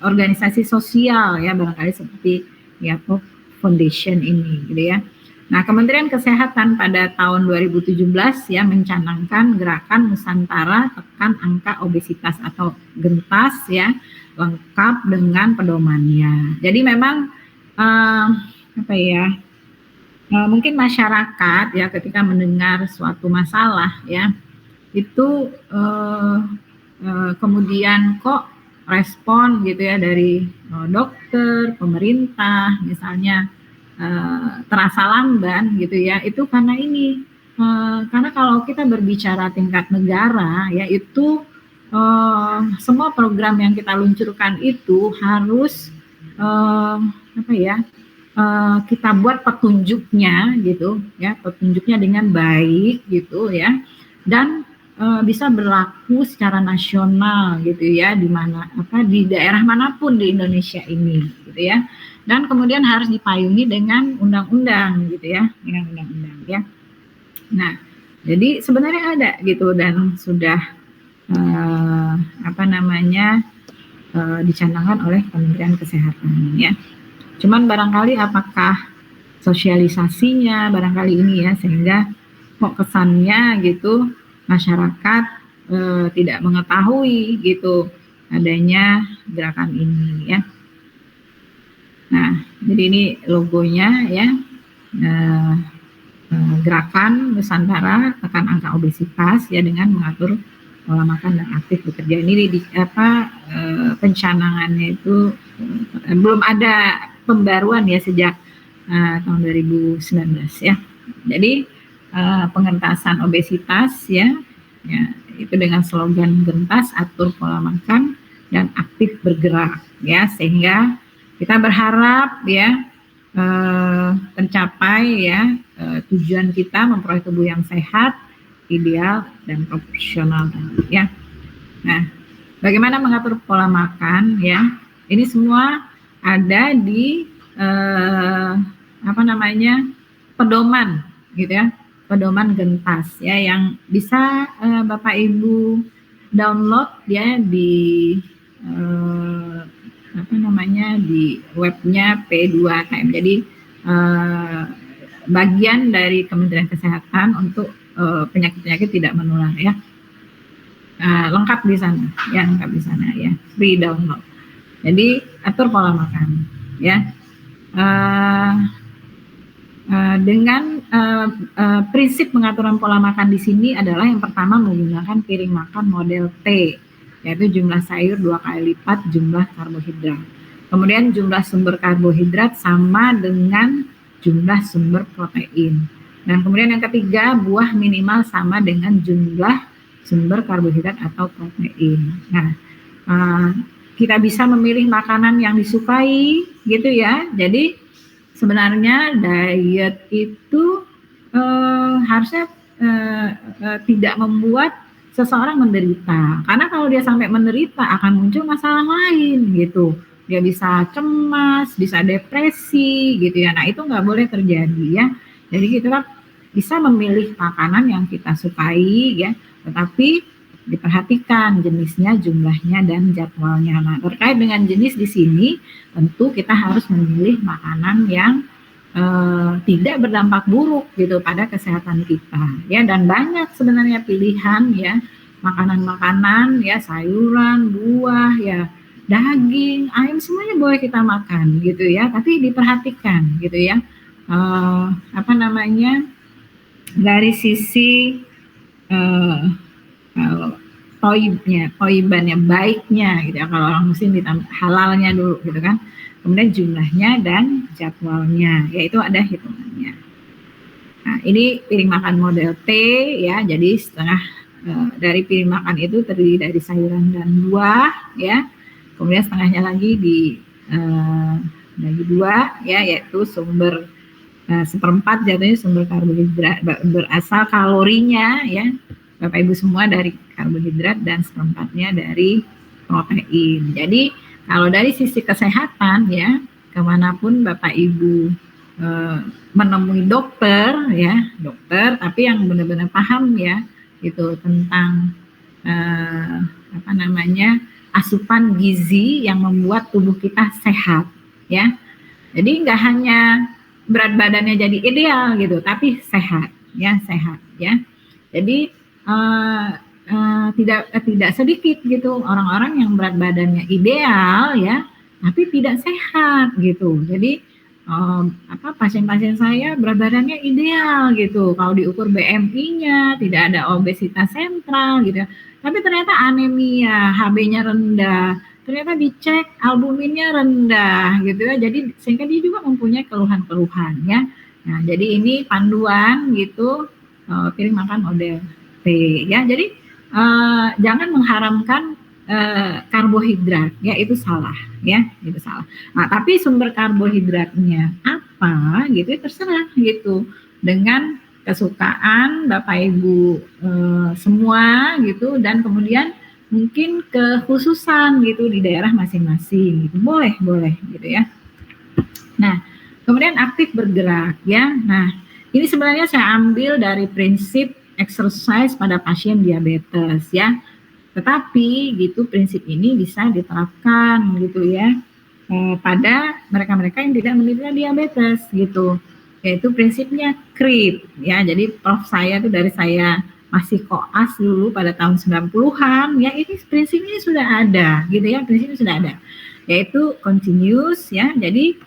organisasi sosial ya, barangkali seperti Yapo Foundation ini gitu ya. Nah, Kementerian Kesehatan pada tahun 2017 ya mencanangkan gerakan Nusantara tekan angka obesitas atau gentas ya, lengkap dengan pedomannya. Jadi memang mungkin masyarakat ya ketika mendengar suatu masalah ya itu kemudian kok respon gitu ya dari dokter, pemerintah misalnya terasa lamban gitu ya, itu karena ini karena kalau kita berbicara tingkat negara ya itu semua program yang kita luncurkan itu harus kita buat petunjuknya gitu ya, petunjuknya dengan baik gitu ya, dan bisa berlaku secara nasional gitu ya, di mana di daerah manapun di Indonesia ini gitu ya, dan kemudian harus dipayungi dengan undang-undang gitu ya, dengan undang-undang ya. Nah, jadi sebenarnya ada gitu dan sudah dicanangkan oleh Kementerian Kesehatan ya. Cuman barangkali apakah sosialisasinya barangkali ini ya, sehingga kok kesannya gitu masyarakat tidak mengetahui gitu adanya gerakan ini ya. Nah, jadi ini logonya ya, gerakan Nusantara tekan angka obesitas ya dengan mengatur pola makan dan aktif bekerja. Ini pencanangannya itu belum ada pembaruan ya sejak tahun 2019 ya. Jadi pengentasan obesitas ya itu dengan slogan gentas, atur pola makan dan aktif bergerak ya, sehingga kita berharap ya tercapai ya tujuan kita memperoleh tubuh yang sehat, ideal dan proporsional ya. Nah, bagaimana mengatur pola makan ya? Ini semua ada di pedoman gitu ya, pedoman gentas ya, yang bisa Bapak Ibu download ya di di webnya P2KM. Jadi bagian dari Kementerian Kesehatan untuk penyakit-penyakit tidak menular ya. Lengkap di sana ya, free download. Jadi atur pola makan ya. Dengan prinsip pengaturan pola makan di sini adalah yang pertama menggunakan piring makan model T, yaitu jumlah sayur 2 kali lipat jumlah karbohidrat. Kemudian jumlah sumber karbohidrat sama dengan jumlah sumber protein. Dan kemudian yang ketiga, buah minimal sama dengan jumlah sumber karbohidrat atau protein. Nah, kita bisa memilih makanan yang disukai gitu ya. Jadi sebenarnya diet itu harusnya tidak membuat seseorang menderita, karena kalau dia sampai menderita akan muncul masalah lain gitu. Dia bisa cemas, bisa depresi gitu ya. Nah, itu nggak boleh terjadi ya. Jadi kita bisa memilih makanan yang kita sukai ya, tetapi diperhatikan jenisnya, jumlahnya, dan jadwalnya. Nah, terkait dengan jenis di sini, tentu kita harus memilih makanan yang tidak berdampak buruk gitu pada kesehatan kita ya. Dan banyak sebenarnya pilihan ya, makanan-makanan ya, sayuran, buah ya, daging, ayam, semuanya boleh kita makan gitu ya. Tapi diperhatikan gitu ya, dari sisi kalau toibannya, baiknya gitu ya, kalau orang muslim ditambah halalnya dulu gitu kan, kemudian jumlahnya dan jadwalnya, yaitu ada hitungannya. Nah, ini piring makan model T ya, jadi setengah dari piring makan itu terdiri dari sayuran dan buah ya, kemudian setengahnya lagi dibagi dua ya, yaitu sumber seperempat jatuhnya sumber karbohidrat berasal kalorinya ya Bapak Ibu semua dari karbohidrat, dan seperempatnya dari protein. Jadi kalau dari sisi kesehatan ya, kemanapun Bapak Ibu menemui dokter ya, tapi yang benar-benar paham ya itu tentang asupan gizi yang membuat tubuh kita sehat ya. Jadi nggak hanya berat badannya jadi ideal gitu, tapi sehat ya. Jadi tidak sedikit gitu orang-orang yang berat badannya ideal ya, tapi tidak sehat gitu. Jadi pasien-pasien saya berat badannya ideal gitu, kalau diukur BMI-nya tidak ada obesitas sentral gitu, tapi ternyata anemia, HB-nya rendah, ternyata dicek albuminnya rendah gitu ya. Jadi sehingga dia juga mempunyai keluhan-keluhan ya. Nah, jadi ini panduan gitu piring makan model T ya. Jadi jangan mengharamkan karbohidrat ya, itu salah ya, itu salah. Nah, tapi sumber karbohidratnya apa gitu ya, terserah gitu, dengan kesukaan Bapak Ibu semua gitu, dan kemudian mungkin kekhususan gitu di daerah masing-masing gitu, boleh gitu ya. Nah, kemudian aktif bergerak ya. Nah, ini sebenarnya saya ambil dari prinsip exercise pada pasien diabetes ya. Tetapi gitu prinsip ini bisa diterapkan gitu ya pada mereka-mereka yang tidak menderita diabetes gitu. Yaitu prinsipnya CRIP ya. Jadi prof saya itu dari saya masih koas dulu pada tahun 90-an, ya ini prinsip ini sudah ada gitu ya, prinsipnya sudah ada, yaitu continuous ya. Jadi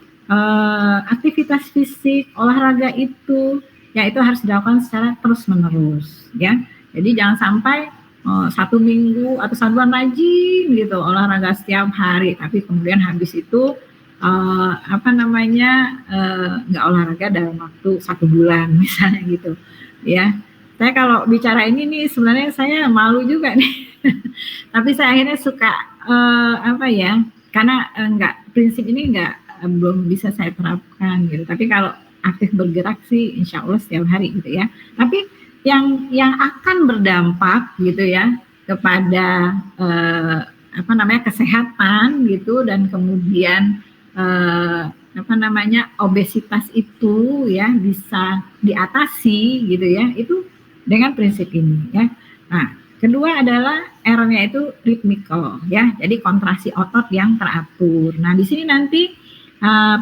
aktivitas fisik, olahraga itu ya itu harus dilakukan secara terus-menerus ya. Jadi jangan sampai 1 minggu atau 1 bulan rajin gitu olahraga setiap hari, tapi kemudian habis itu nggak olahraga dalam waktu 1 bulan misalnya gitu ya. Saya kalau bicara ini nih sebenarnya saya malu juga nih tapi saya akhirnya suka karena prinsip ini belum bisa saya terapkan gitu. Tapi kalau aktif bergerak sih insya Allah setiap hari gitu ya. Tapi yang akan berdampak gitu ya kepada kesehatan gitu, dan kemudian obesitas itu ya bisa diatasi gitu ya, itu dengan prinsip ini ya. Nah, kedua adalah R-nya itu rhythmical ya, jadi kontraksi otot yang teratur. Nah, di sini nanti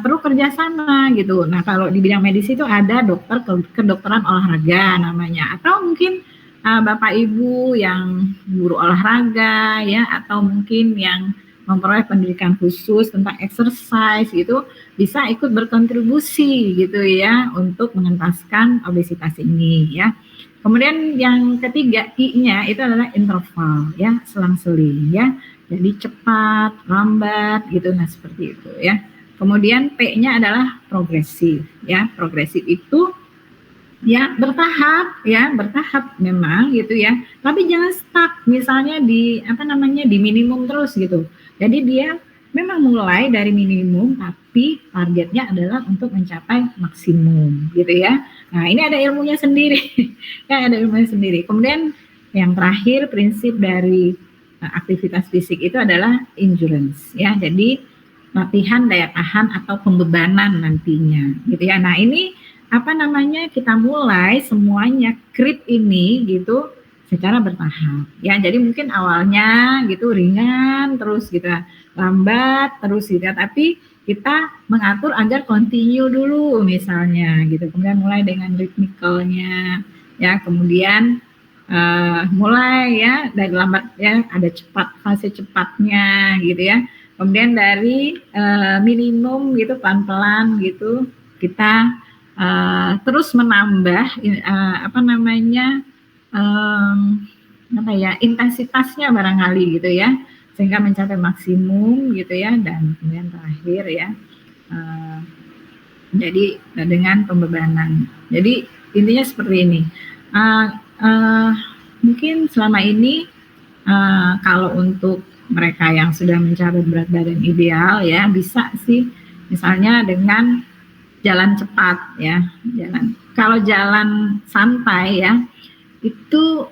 perlu kerjasama gitu. Nah, kalau di bidang medis itu ada dokter kedokteran olahraga namanya, atau mungkin Bapak Ibu yang guru olahraga ya, atau mungkin yang memperoleh pendidikan khusus tentang exercise gitu, bisa ikut berkontribusi gitu ya untuk mengentaskan obesitas ini ya. Kemudian yang ketiga I-nya itu adalah interval ya, selang-seling ya. Jadi cepat, lambat gitu, nah seperti itu ya. Kemudian P-nya adalah progresif ya. Progresif itu ya bertahap memang gitu ya. Tapi jangan stuck misalnya di di minimum terus gitu. Jadi dia memang mulai dari minimum tapi targetnya adalah untuk mencapai maksimum gitu ya. Nah, ini ada ilmunya sendiri. Ya, ada ilmunya sendiri. Kemudian yang terakhir prinsip dari aktivitas fisik itu adalah endurance ya. Jadi latihan daya tahan atau pembebanan nantinya gitu ya. Nah, ini kita mulai semuanya KRIP ini gitu secara bertahap ya. Jadi mungkin awalnya gitu ringan terus gitu, lambat terus gitu, tapi kita mengatur agar continue dulu misalnya gitu. Kemudian mulai dengan ritmikalnya ya, kemudian mulai ya dari lambat ya, ada cepat, fase cepatnya gitu ya. Kemudian dari minimum gitu pelan-pelan gitu kita terus menambah intensitasnya barangkali gitu ya, sehingga mencapai maksimum gitu ya. Dan kemudian terakhir ya jadi dengan pembebanan. Jadi intinya seperti ini. Mungkin selama ini kalau untuk mereka yang sudah mencapai berat badan ideal ya, bisa sih misalnya dengan jalan cepat ya, kalau jalan santai ya itu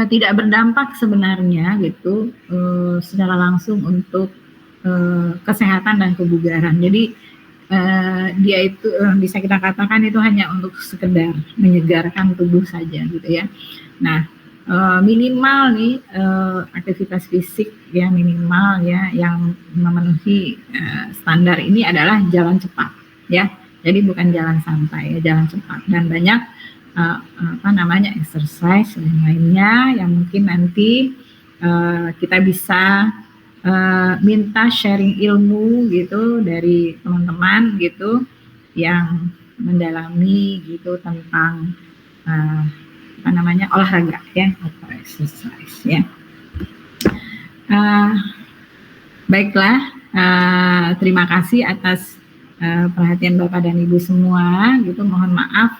tidak berdampak sebenarnya gitu secara langsung untuk kesehatan dan kebugaran. Jadi dia itu bisa kita katakan itu hanya untuk sekedar menyegarkan tubuh saja gitu ya. Nah, minimal nih aktivitas fisik ya, minimal ya yang memenuhi standar ini adalah jalan cepat ya. Jadi bukan jalan santai ya, jalan cepat. Dan banyak exercise dan lainnya yang mungkin nanti kita bisa minta sharing ilmu gitu dari teman-teman gitu yang mendalami gitu tentang olahraga ya, atau exercise ya. Baiklah, terima kasih atas perhatian Bapak dan Ibu semua gitu. Mohon maaf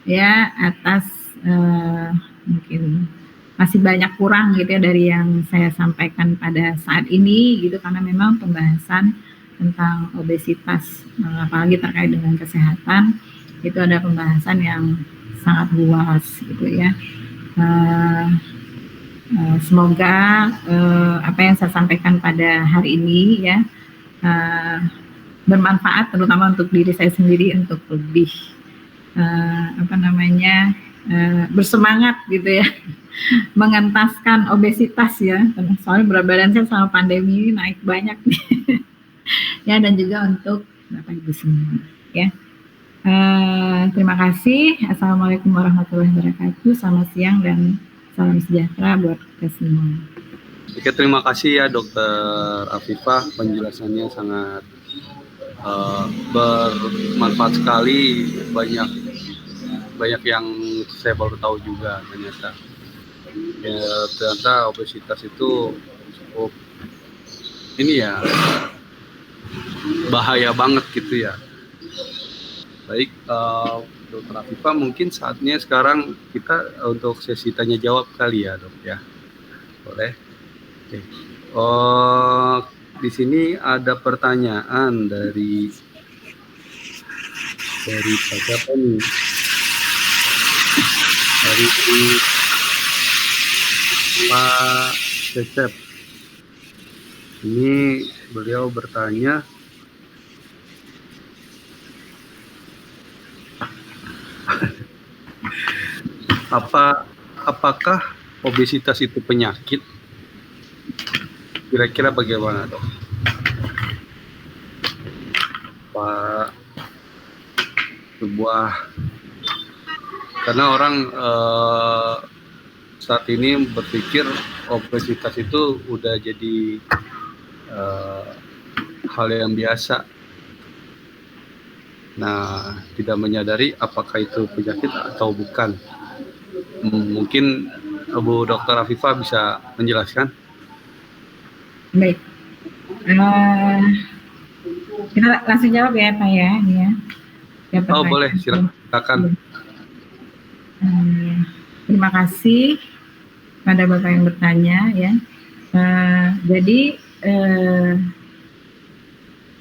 ya atas mungkin masih banyak kurang gitu ya dari yang saya sampaikan pada saat ini gitu, karena memang pembahasan tentang obesitas apalagi terkait dengan kesehatan itu ada pembahasan yang sangat luas gitu ya. Semoga apa yang saya sampaikan pada hari ini ya bermanfaat, terutama untuk diri saya sendiri untuk lebih bersemangat gitu ya mengentaskan obesitas ya. Soalnya berat badan saya selama pandemi ini naik banyak nih ya, dan juga untuk Bapak Ibu semua ya. Terima kasih. Assalamualaikum warahmatullahi wabarakatuh. Selamat siang dan salam sejahtera buat kita semua. Oke, terima kasih ya Dokter Afifah, penjelasannya sangat bermanfaat sekali, banyak yang saya baru tahu juga ternyata. Ya, ternyata obesitas itu cukup ini ya, bahaya banget gitu ya. Baik, Dokter Afifah, mungkin saatnya sekarang kita untuk sesi tanya jawab kali ya Dok ya, boleh? Oke. Di sini ada pertanyaan dari siapa nih? Dari Pak Cecep. Ini beliau bertanya, apakah obesitas itu penyakit? Kira-kira bagaimana Dok? Pak, karena orang saat ini berpikir obesitas itu udah jadi hal yang biasa. Nah, tidak menyadari apakah itu penyakit atau bukan. Mungkin Bu Dokter Afifah bisa menjelaskan? Baik. Kita langsung jawab ya Pak ya. Oh boleh, silakan. Terima kasih pada Bapak yang bertanya ya. Jadi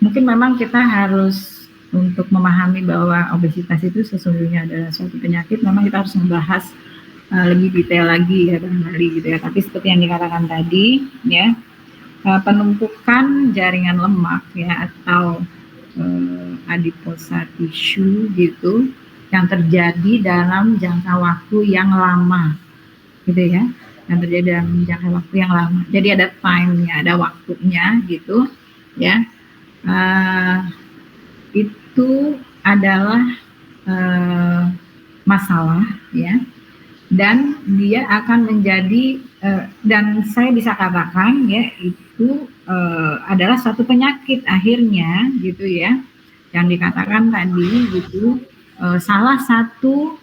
mungkin memang kita harus untuk memahami bahwa obesitas itu sesungguhnya adalah suatu penyakit, memang kita harus membahas lebih detail lagi ya barangkali gitu ya. Tapi seperti yang dikatakan tadi ya, penumpukan jaringan lemak ya atau adiposa tisu gitu yang terjadi dalam jangka waktu yang lama gitu ya, yang terjadi dalam jangka waktu yang lama. Jadi ada time-nya, ada waktunya gitu ya. Itu adalah masalah ya, dan dia akan menjadi dan saya bisa katakan ya itu adalah suatu penyakit akhirnya gitu ya, yang dikatakan tadi gitu, salah satu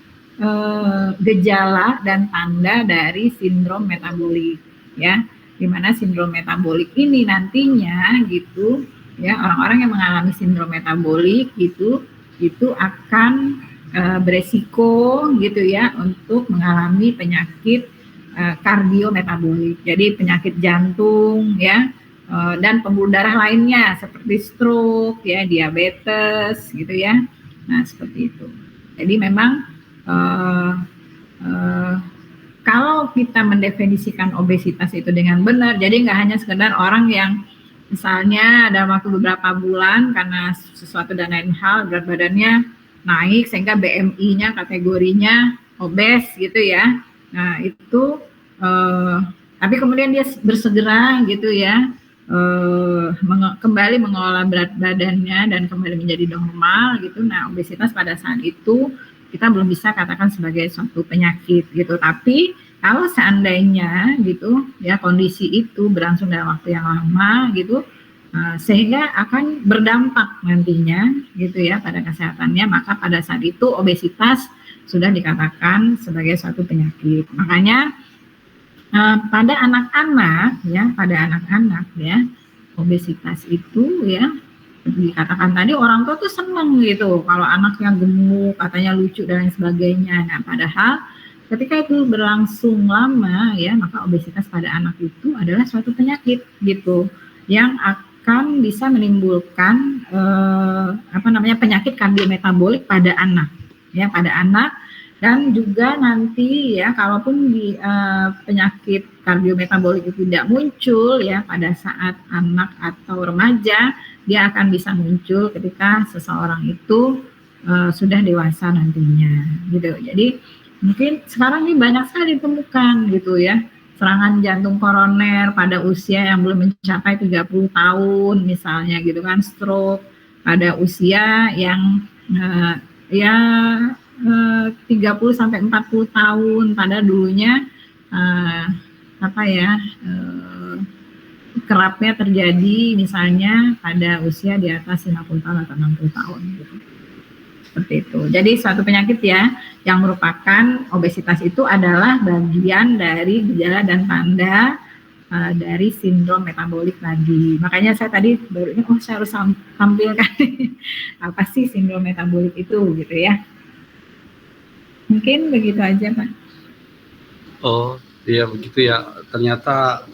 gejala dan tanda dari sindrom metabolik ya, dimana sindrom metabolik ini nantinya gitu ya, orang-orang yang mengalami sindrom metabolik itu akan beresiko gitu ya untuk mengalami penyakit kardiometabolik, jadi penyakit jantung ya, dan pembuluh darah lainnya seperti stroke ya, diabetes gitu ya. Nah seperti itu. Jadi memang kalau kita mendefinisikan obesitas itu dengan benar, jadi nggak hanya sekedar orang yang misalnya dalam waktu beberapa bulan karena sesuatu dan lain hal berat badannya naik sehingga BMI-nya kategorinya obes gitu ya. Nah itu tapi kemudian dia bersegera gitu ya kembali mengelola berat badannya dan kembali menjadi normal gitu. Nah obesitas pada saat itu kita belum bisa katakan sebagai suatu penyakit gitu. Tapi kalau seandainya gitu ya kondisi itu berlangsung dalam waktu yang lama gitu, sehingga akan berdampak nantinya gitu ya pada kesehatannya, maka pada saat itu obesitas sudah dikatakan sebagai suatu penyakit. Makanya pada anak-anak ya obesitas itu ya dikatakan tadi orang tua tuh seneng gitu kalau anaknya gemuk, katanya lucu dan lain sebagainya. Nah padahal ketika itu berlangsung lama ya, maka obesitas pada anak itu adalah suatu penyakit gitu yang akan bisa menimbulkan penyakit kardiometabolik pada anak ya, pada anak. Dan juga nanti ya kalaupun di penyakit kardiometabolik itu tidak muncul ya pada saat anak atau remaja, dia akan bisa muncul ketika seseorang itu sudah dewasa nantinya gitu. Jadi mungkin sekarang ini banyak sekali ditemukan gitu ya, serangan jantung koroner pada usia yang belum mencapai 30 tahun misalnya gitu kan, stroke pada usia yang ya 30 sampai 40 tahun, pada dulunya apa ya, kerapnya terjadi misalnya pada usia di atas 50 tahun atau 60 tahun gitu. Seperti itu. Jadi suatu penyakit ya yang merupakan obesitas itu adalah bagian dari gejala dan tanda dari sindrom metabolik tadi. Makanya saya tadi baru ini, saya harus tampilkan apa sih sindrom metabolik itu gitu ya. Mungkin begitu aja Pak. Oh iya begitu ya. Ternyata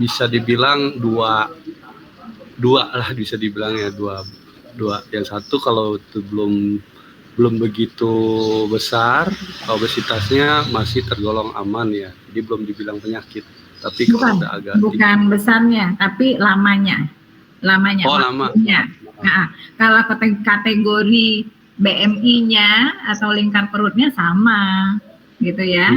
bisa dibilang dua lah, bisa dibilang ya dua. Yang satu kalau itu belum begitu besar, obesitasnya masih tergolong aman ya, jadi belum dibilang penyakit. Tapi kalau udah agak bukan besarnya, tapi lamanya. Oh, lama. Nah, kalau kategori BMI-nya atau lingkar perutnya sama gitu ya.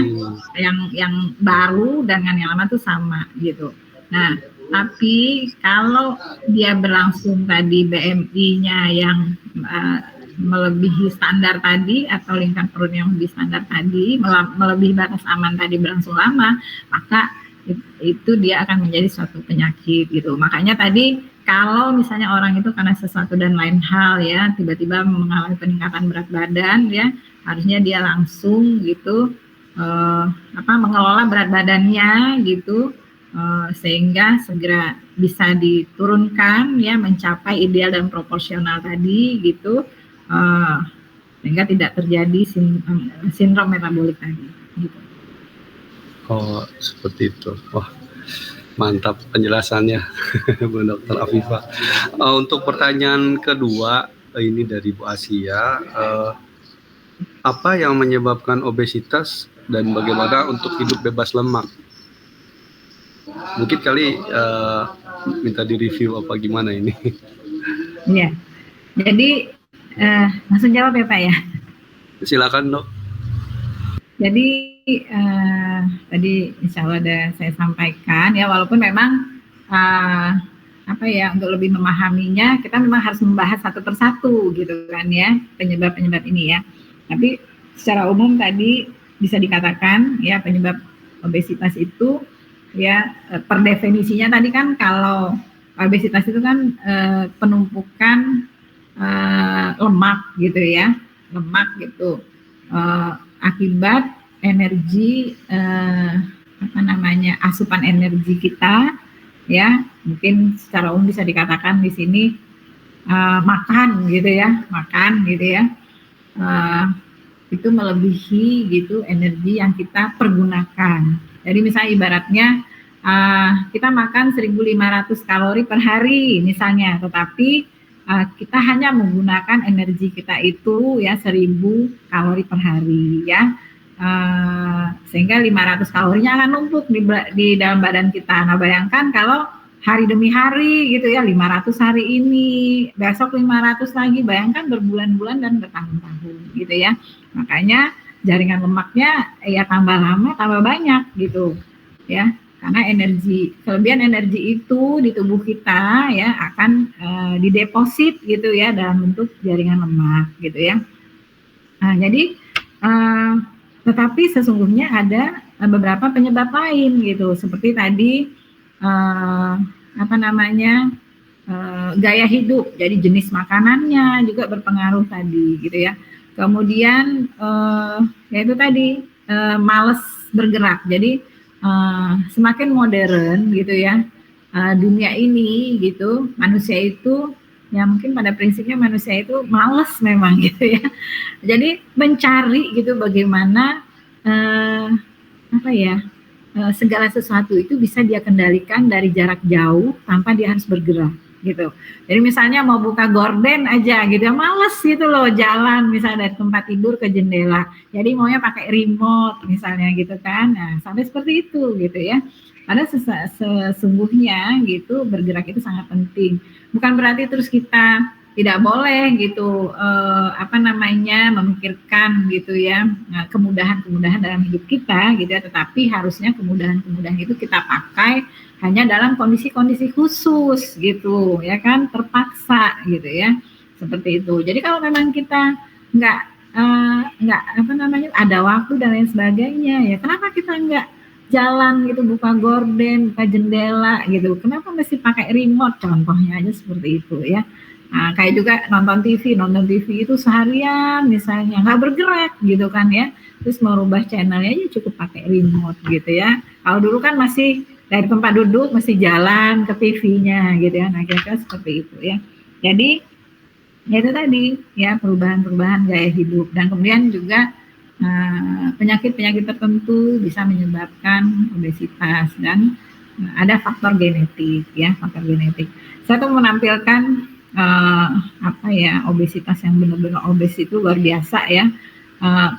Yang baru dengan yang lama tuh sama gitu. Nah, tapi kalau dia berlangsung tadi BMI-nya yang melebihi standar tadi atau lingkar perut yang lebih standar tadi, melebihi batas aman tadi berlangsung lama, maka itu dia akan menjadi suatu penyakit gitu. Makanya tadi kalau misalnya orang itu karena sesuatu dan lain hal ya tiba-tiba mengalami peningkatan berat badan ya, harusnya dia langsung gitu mengelola berat badannya gitu, sehingga segera bisa diturunkan ya mencapai ideal dan proporsional tadi gitu, sehingga tidak terjadi sindrom metabolik tadi gitu. Oh, seperti itu. Wah, mantap penjelasannya Bu Dr. Afifah. Untuk pertanyaan kedua ini dari Bu Asia, apa yang menyebabkan obesitas dan bagaimana untuk hidup bebas lemak? Mungkin kali minta di-review apa gimana ini? Iya, jadi langsung jawab ya Pak ya. Silakan Dok. Jadi tadi insya Allah ada saya sampaikan ya, walaupun memang untuk lebih memahaminya kita memang harus membahas satu persatu gitu kan ya, penyebab-penyebab ini ya. Tapi secara umum tadi bisa dikatakan ya penyebab obesitas itu ya per definisinya tadi kan, kalau obesitas itu kan penumpukan lemak gitu ya, lemak gitu akibat energi asupan energi kita ya, mungkin secara umum bisa dikatakan di sini makan gitu ya, itu melebihi gitu energi yang kita pergunakan. Jadi misalnya ibaratnya kita makan 1.500 kalori per hari misalnya, tetapi kita hanya menggunakan energi kita itu ya 1.000 kalori per hari ya, sehingga 500 kalorinya akan numpuk di dalam badan kita. Nah bayangkan kalau hari demi hari gitu ya, 500 hari ini, besok 500 lagi, bayangkan berbulan-bulan dan bertahun-tahun gitu ya. Makanya jaringan lemaknya ya tambah lama tambah banyak gitu ya, karena kelebihan energi itu di tubuh kita ya akan dideposit gitu ya dalam bentuk jaringan lemak gitu ya. Nah jadi tetapi sesungguhnya ada beberapa penyebab lain gitu, seperti tadi gaya hidup, jadi jenis makanannya juga berpengaruh tadi gitu ya. Kemudian yaitu tadi malas bergerak. Jadi semakin modern gitu ya dunia ini gitu, manusia itu ya mungkin pada prinsipnya manusia itu malas memang gitu ya. Jadi mencari gitu bagaimana segala sesuatu itu bisa dia kendalikan dari jarak jauh tanpa dia harus bergerak gitu. Jadi misalnya mau buka gorden aja gitu ya, males gitu loh jalan misalnya dari tempat tidur ke jendela. Jadi maunya pakai remote misalnya gitu kan. Nah, sampai seperti itu gitu ya. Padahal sesungguhnya gitu bergerak itu sangat penting. Bukan berarti terus kita tidak boleh gitu memikirkan gitu ya kemudahan-kemudahan dalam hidup kita gitu ya, tetapi harusnya kemudahan-kemudahan itu kita pakai hanya dalam kondisi-kondisi khusus gitu ya kan, terpaksa gitu ya, seperti itu. Jadi kalau memang kita nggak nggak apa namanya ada waktu dan lain sebagainya ya. Kenapa kita nggak jalan gitu, buka gorden, buka jendela gitu? Kenapa mesti pakai remote? Contohnya aja seperti itu ya. Nah, kayak juga nonton TV itu seharian misalnya nggak bergerak gitu kan ya. Terus mau rubah channelnya aja cukup pakai remote gitu ya. Kalau dulu kan masih dari tempat duduk mesti jalan ke TV-nya gitu ya. Nah, kira-kira seperti itu ya. Jadi ya itu tadi ya perubahan-perubahan gaya hidup dan kemudian juga penyakit-penyakit tertentu bisa menyebabkan obesitas dan ada faktor genetik ya, faktor genetik. Saya tuh menampilkan apa ya, obesitas yang benar-benar obes itu luar biasa ya.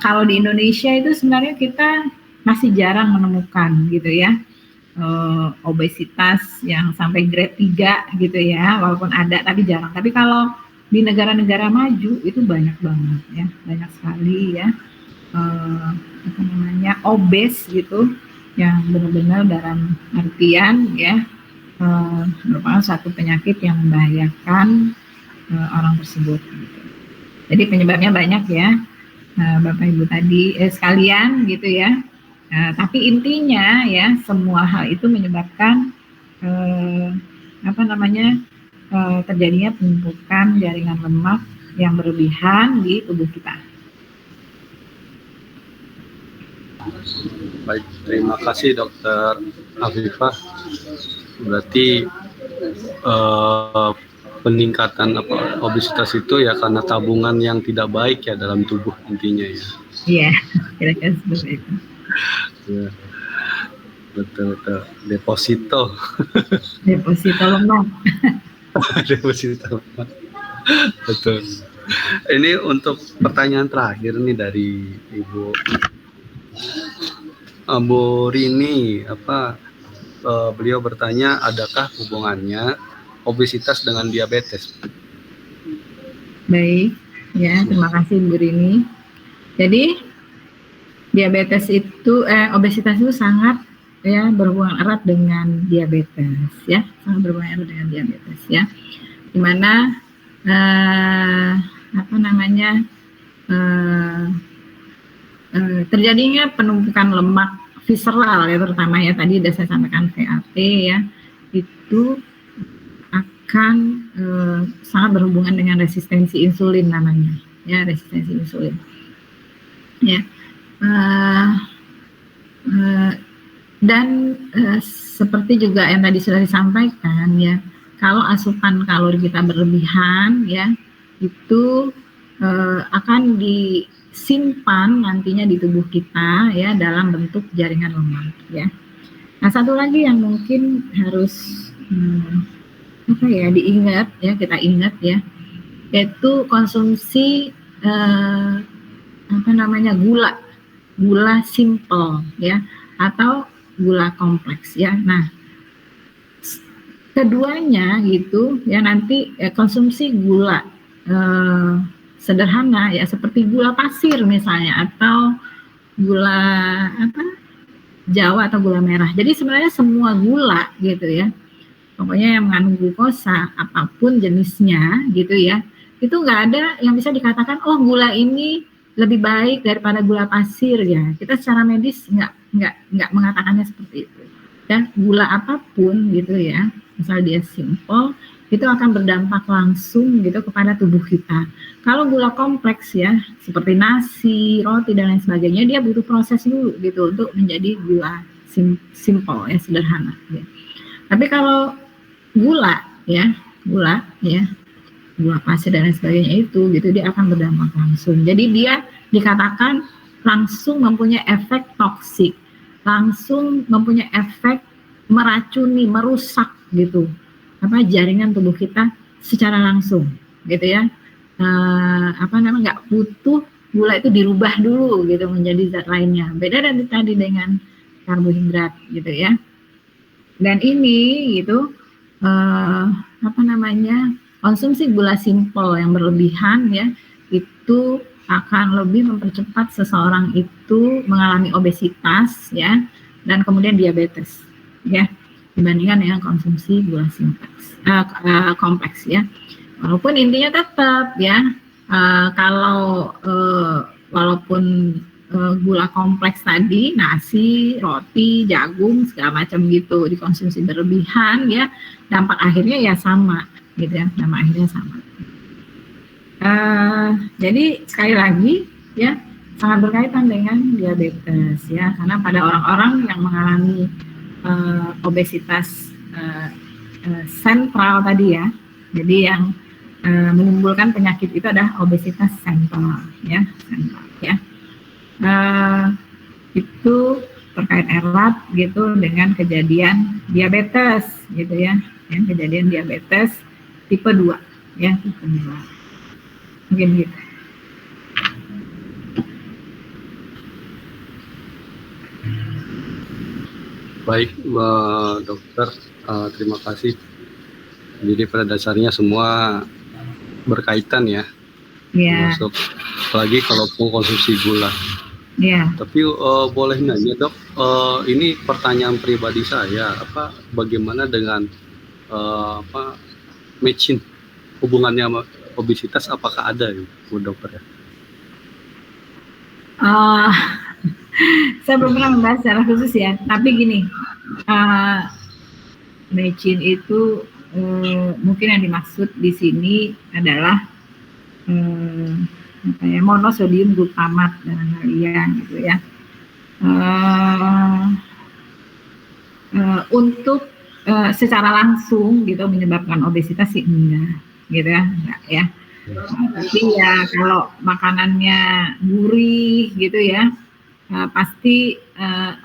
Kalau di Indonesia itu sebenarnya kita masih jarang menemukan gitu ya, obesitas yang sampai grade 3 gitu ya, walaupun ada tapi jarang. Tapi kalau di negara-negara maju itu banyak banget ya, banyak sekali ya, apa namanya, obes gitu, yang benar-benar dalam artian ya, merupakan satu penyakit yang membahayakan orang tersebut gitu. Jadi penyebabnya banyak ya, Bapak Ibu tadi sekalian gitu ya. Tapi intinya ya, semua hal itu menyebabkan apa namanya, terjadinya penumpukan jaringan lemak yang berlebihan di tubuh kita. Baik, terima kasih Dokter Afifah. Berarti peningkatan obesitas itu ya karena tabungan yang tidak baik ya dalam tubuh intinya ya. Iya, kira-kira seperti itu. Ya, betul. Deposito lemak. Deposito lemak. Betul. Ini untuk pertanyaan terakhir nih dari Ibu Bu Rini, beliau bertanya, adakah hubungannya obesitas dengan diabetes? Baik, ya, terima kasih Bu Rini. Jadi diabetes itu, obesitas itu sangat ya berhubungan erat dengan diabetes ya, sangat berhubungan erat dengan diabetes ya. Dimana apa namanya, terjadinya penumpukan lemak visceral ya, terutama ya tadi sudah saya sampaikan VAT ya, itu akan sangat berhubungan dengan resistensi insulin namanya ya, resistensi insulin ya. Dan seperti juga yang tadi sudah disampaikan ya, kalau asupan kalori kita berlebihan ya, itu akan disimpan nantinya di tubuh kita ya dalam bentuk jaringan lemak ya. Nah, satu lagi yang mungkin harus apa ya diingat ya, kita ingat ya, yaitu konsumsi apa namanya, gula simple ya, atau gula kompleks ya. Nah, keduanya gitu ya, nanti konsumsi gula sederhana ya, seperti gula pasir misalnya, atau gula apa, Jawa atau gula merah. Jadi sebenarnya semua gula gitu ya, pokoknya yang mengandung glukosa apapun jenisnya gitu ya, itu nggak ada yang bisa dikatakan oh gula ini lebih baik daripada gula pasir ya. Kita secara medis nggak mengatakannya seperti itu. Dan gula apapun gitu ya, misal dia simple, itu akan berdampak langsung gitu kepada tubuh kita. Kalau gula kompleks ya, seperti nasi, roti dan lain sebagainya, dia butuh proses dulu gitu untuk menjadi gula simple ya, sederhana ya. Tapi kalau gula pasir dan lain sebagainya itu gitu, dia akan berdampak langsung. Jadi dia dikatakan langsung mempunyai efek toksik, langsung mempunyai efek meracuni, merusak gitu apa jaringan tubuh kita secara langsung gitu ya. Apa namanya, nggak butuh gula itu dirubah dulu gitu menjadi zat lainnya. Beda dari tadi dengan karbohidrat gitu ya. Dan ini gitu apa namanya, konsumsi gula simpel yang berlebihan ya, itu akan lebih mempercepat seseorang itu mengalami obesitas ya, dan kemudian diabetes ya, dibandingkan dengan konsumsi gula kompleks ya. Walaupun intinya tetap ya, Kalau walaupun gula kompleks tadi, nasi, roti, jagung, segala macam gitu dikonsumsi berlebihan ya, dampak akhirnya ya sama gitu ya, dampak akhirnya sama. Jadi sekali lagi ya, sangat berkaitan dengan diabetes ya, karena pada orang-orang yang mengalami obesitas sentral tadi ya, jadi yang menimbulkan penyakit itu adalah obesitas sentral ya, itu terkait erat gitu dengan kejadian diabetes gitu ya, yang kejadian diabetes tipe 2 ya, tipe 2 mungkin gitu. Baik, dokter, terima kasih. Jadi pada dasarnya semua berkaitan ya, masuk apalagi kalau konsumsi gula. Ya. Tapi boleh nanya dok, ini pertanyaan pribadi saya, bagaimana dengan matching hubungannya sama obesitas, apakah ada ya, Bu Dokter ya? Saya belum pernah membahas secara khusus ya, tapi gini, matching itu mungkin yang dimaksud di sini adalah monosodium glutamat dan kalian gitu ya. Untuk secara langsung gitu menyebabkan obesitas sih enggak gitu ya, enggak ya. Tapi ya kalau makanannya gurih gitu ya, pasti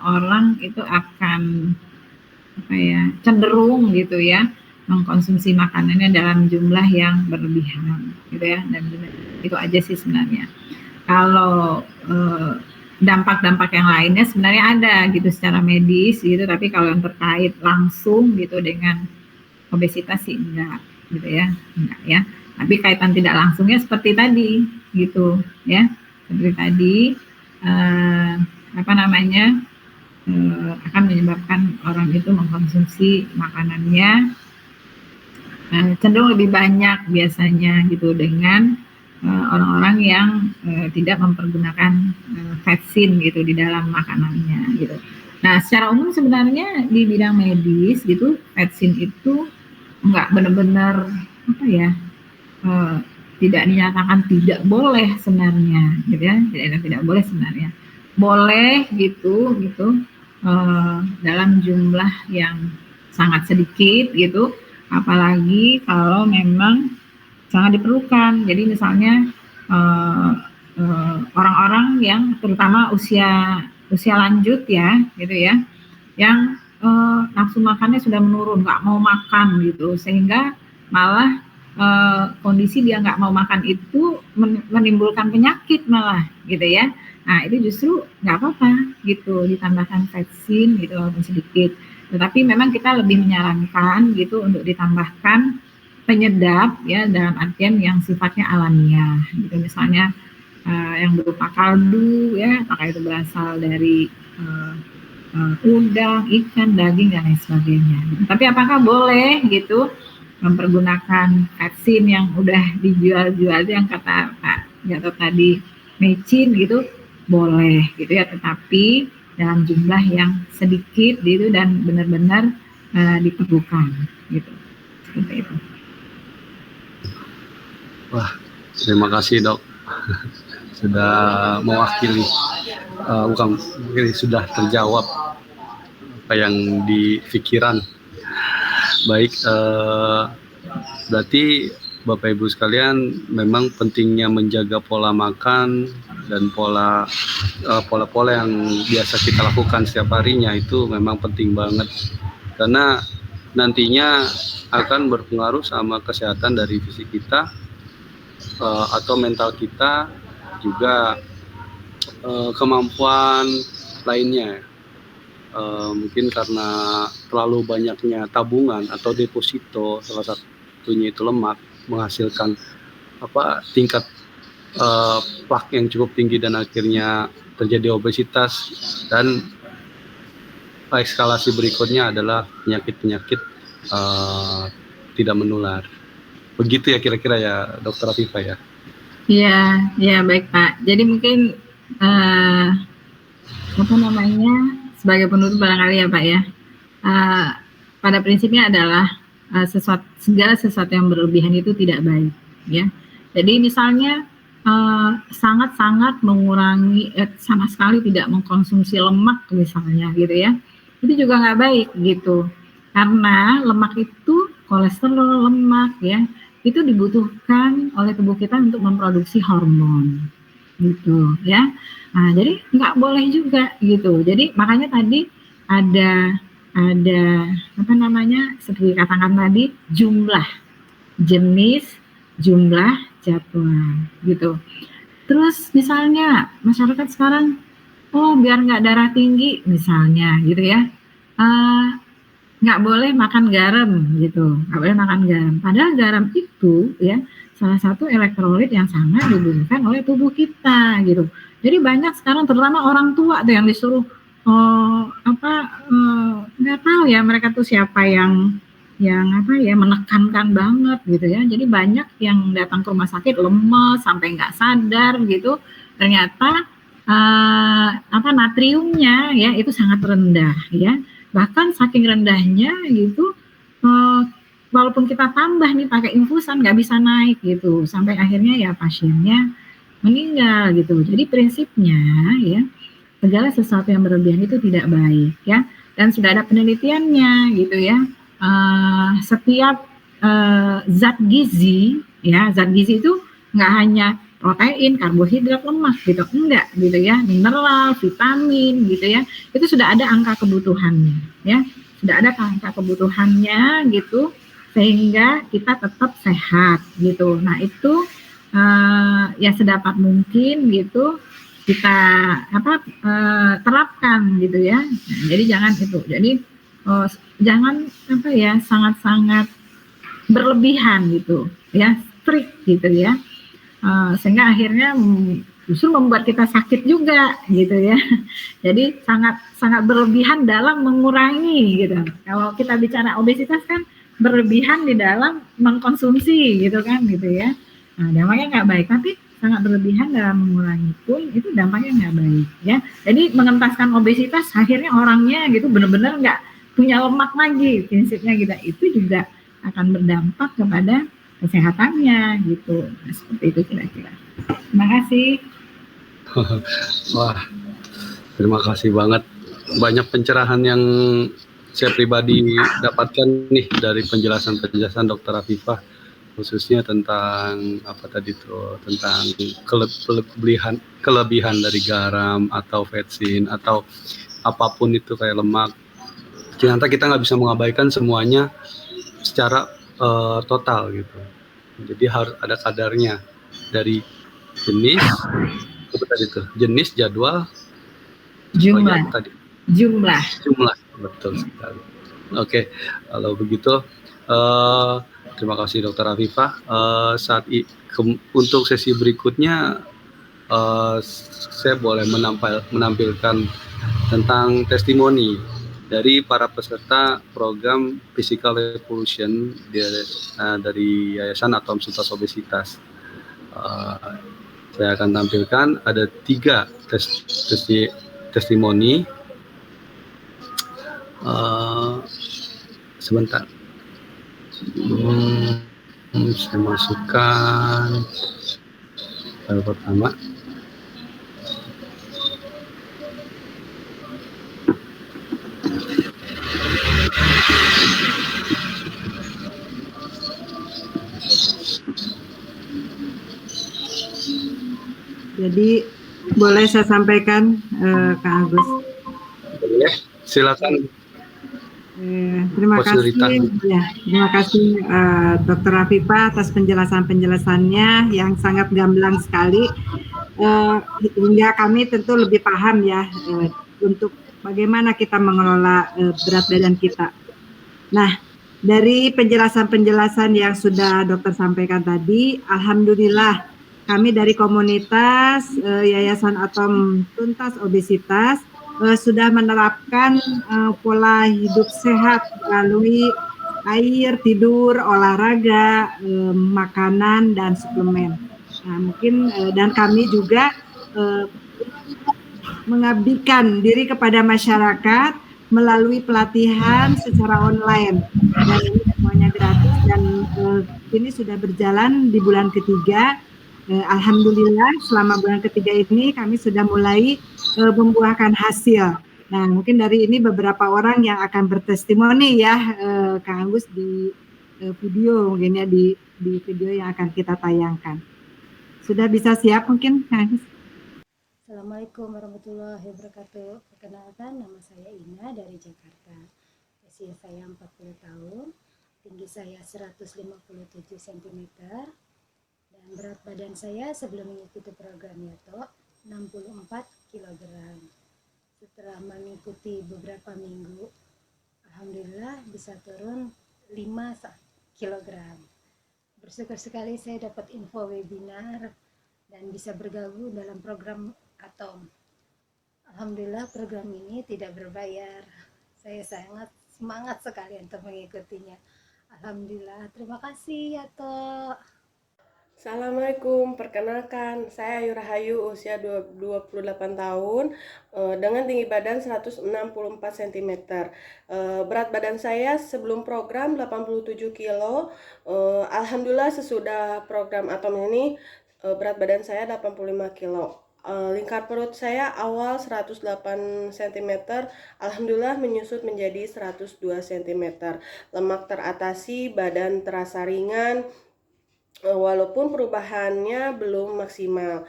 orang itu akan cenderung gitu ya mengkonsumsi makanannya dalam jumlah yang berlebihan gitu ya, dan itu aja sih sebenarnya. Kalau dampak-dampak yang lainnya sebenarnya ada gitu secara medis gitu, tapi kalau yang terkait langsung gitu dengan obesitas sih enggak gitu ya, enggak ya. Tapi kaitan tidak langsungnya seperti tadi gitu ya, seperti tadi akan menyebabkan orang itu mengkonsumsi makanannya cenderung lebih banyak biasanya gitu dengan orang-orang yang tidak mempergunakan vetsin gitu di dalam makanannya gitu. Nah, secara umum sebenarnya di bidang medis gitu, vetsin itu nggak benar-benar tidak dinyatakan tidak boleh sebenarnya gitu ya, tidak boleh sebenarnya, boleh gitu dalam jumlah yang sangat sedikit gitu, apalagi kalau memang sangat diperlukan. Jadi misalnya orang-orang yang terutama usia lanjut ya gitu ya, yang nafsu makannya sudah menurun, nggak mau makan gitu, sehingga malah kondisi dia nggak mau makan itu menimbulkan penyakit malah gitu ya. Nah itu justru nggak apa-apa gitu ditambahkan vetsin gitu walaupun sedikit. Tetapi memang kita lebih menyarankan gitu untuk ditambahkan penyedap ya, dalam artian yang sifatnya alamiah gitu, misalnya yang berupa kaldu ya, apakah itu berasal dari udang, ikan, daging dan lain sebagainya. Tapi apakah boleh gitu mempergunakan vaksin yang udah dijual-jual yang kata Pak Gatot tadi mecin gitu, boleh gitu ya, tetapi dalam jumlah yang sedikit gitu dan benar-benar diperlukan gitu, seperti itu. Wah, terima kasih dok sudah mewakili, bukan mewakili, sudah terjawab apa yang di pikiran. Baik, berarti Bapak Ibu sekalian, memang pentingnya menjaga pola makan dan pola-pola yang biasa kita lakukan setiap harinya itu memang penting banget, karena nantinya akan berpengaruh sama kesehatan dari fisik kita atau mental kita, juga kemampuan lainnya. Mungkin karena terlalu banyaknya tabungan atau deposito, salah satunya itu lemak, menghasilkan tingkat plak yang cukup tinggi dan akhirnya terjadi obesitas, dan eskalasi berikutnya adalah penyakit-penyakit tidak menular. Begitu ya kira-kira ya Dokter Afifah ya. Iya, ya baik Pak. Jadi mungkin eh, apa namanya sebagai penutup barangkali ya Pak ya. Eh, pada prinsipnya adalah segala sesuatu yang berlebihan itu tidak baik, ya. Jadi misalnya sangat-sangat mengurangi, sama sekali tidak mengkonsumsi lemak misalnya, gitu ya. Itu juga nggak baik gitu, karena lemak itu kolesterol, lemak ya, itu dibutuhkan oleh tubuh kita untuk memproduksi hormon gitu ya. Nah, jadi nggak boleh juga gitu. Jadi makanya tadi ada ada apa namanya seperti katakan tadi jumlah, jenis, jumlah, jadwal gitu. Terus misalnya masyarakat sekarang, oh biar nggak darah tinggi misalnya gitu ya, eh, nggak boleh makan garam gitu, nggak boleh makan garam. Padahal garam itu ya salah satu elektrolit yang sangat dibutuhkan oleh tubuh kita gitu. Jadi banyak sekarang terutama orang tua tuh yang disuruh apa nggak tahu ya mereka tuh siapa yang apa ya menekankan banget gitu ya. Jadi banyak yang datang ke rumah sakit lemes sampai nggak sadar gitu. Ternyata apa natriumnya ya itu sangat rendah ya, bahkan saking rendahnya gitu walaupun kita tambah nih pakai infusan nggak bisa naik gitu sampai akhirnya ya pasiennya meninggal gitu. Jadi prinsipnya ya segala sesuatu yang berlebihan itu tidak baik ya, dan sudah ada penelitiannya gitu ya. Setiap zat gizi ya, zat gizi itu nggak hanya protein, karbohidrat, lemak gitu, enggak gitu ya, mineral, vitamin gitu ya, itu sudah ada angka kebutuhannya ya, sudah ada angka kebutuhannya gitu, sehingga kita tetap sehat gitu. Nah itu ya sedapat mungkin gitu kita apa terapkan gitu ya. Nah, jadi jangan itu. Jadi jangan apa ya sangat-sangat berlebihan gitu ya, strict gitu ya. Sehingga akhirnya justru membuat kita sakit juga gitu ya. Jadi sangat sangat berlebihan dalam mengurangi gitu. Kalau kita bicara obesitas kan berlebihan di dalam mengkonsumsi gitu kan gitu ya. Nah, dampaknya nggak baik, tapi sangat berlebihan dalam mengurangi pun itu dampaknya nggak baik ya. Jadi mengentaskan obesitas akhirnya orangnya gitu benar-benar nggak punya lemak lagi prinsipnya gitu. Itu juga akan berdampak kepada kesehatannya gitu. Nah, seperti itu kira-kira. Terima kasih. Wah, terima kasih banget. Banyak pencerahan yang saya pribadi dapatkan nih dari penjelasan-penjelasan Dokter Afifah, khususnya tentang apa tadi tuh, tentang kelebihan dari garam atau vetsin atau apapun itu kayak lemak. Ternyata kita nggak bisa mengabaikan semuanya secara total gitu. Jadi harus ada kadarnya dari jenis, apa tadi tuh, jenis, jadwal, Jumlah, tadi jumlah. jumlah, betul sekali. Oke, kalau begitu terima kasih Dokter Afifah. Untuk sesi berikutnya saya boleh menampilkan tentang testimoni dari para peserta program Physical Revolution dari Yayasan Atom Suntas Obesitas. Saya akan tampilkan ada 3 testimoni. Sebentar. Saya masukkan file pertama. Jadi boleh saya sampaikan Kak Agus? Boleh, silakan. Terima kasih ya, terima kasih Dr. Afifah atas penjelasannya yang sangat gamblang sekali, hingga kami tentu lebih paham ya untuk bagaimana kita mengelola berat badan kita. Nah, dari penjelasan yang sudah dokter sampaikan tadi, alhamdulillah kami dari komunitas Yayasan Atom Tuntas Obesitas sudah menerapkan pola hidup sehat melalui air, tidur, olahraga, makanan, dan suplemen. Nah, mungkin dan kami juga mengabdikan diri kepada masyarakat melalui pelatihan secara online, dan ini semuanya gratis, dan ini sudah berjalan di bulan ketiga. Alhamdulillah selama bulan ketiga ini kami sudah mulai membuahkan hasil. Nah, mungkin dari ini beberapa orang yang akan bertestimoni ya, Kang Agus, di video mungkin ya, di video yang akan kita tayangkan. Sudah bisa siap mungkin, Kang Agus? Assalamualaikum warahmatullahi wabarakatuh. Perkenalkan, nama saya Ina dari Jakarta. Usia saya 40 tahun, tinggi saya 157 cm, dan berat badan saya sebelum mengikuti program Yato 64 kg. Setelah mengikuti beberapa minggu, alhamdulillah bisa turun 5 kg. Bersyukur sekali saya dapat info webinar dan bisa bergabung dalam program Atom. Alhamdulillah program ini tidak berbayar. Saya sangat semangat sekali untuk mengikutinya. Alhamdulillah, terima kasih Yato. Assalamualaikum, perkenalkan saya Ayu Rahayu, usia 28 tahun, dengan tinggi badan 164 cm. Berat badan saya sebelum program 87 kilo. Alhamdulillah sesudah program Atom ini berat badan saya 85 kilo. Lingkar perut saya awal 108 cm, alhamdulillah menyusut menjadi 102 cm. Lemak teratasi, badan terasa ringan, walaupun perubahannya belum maksimal.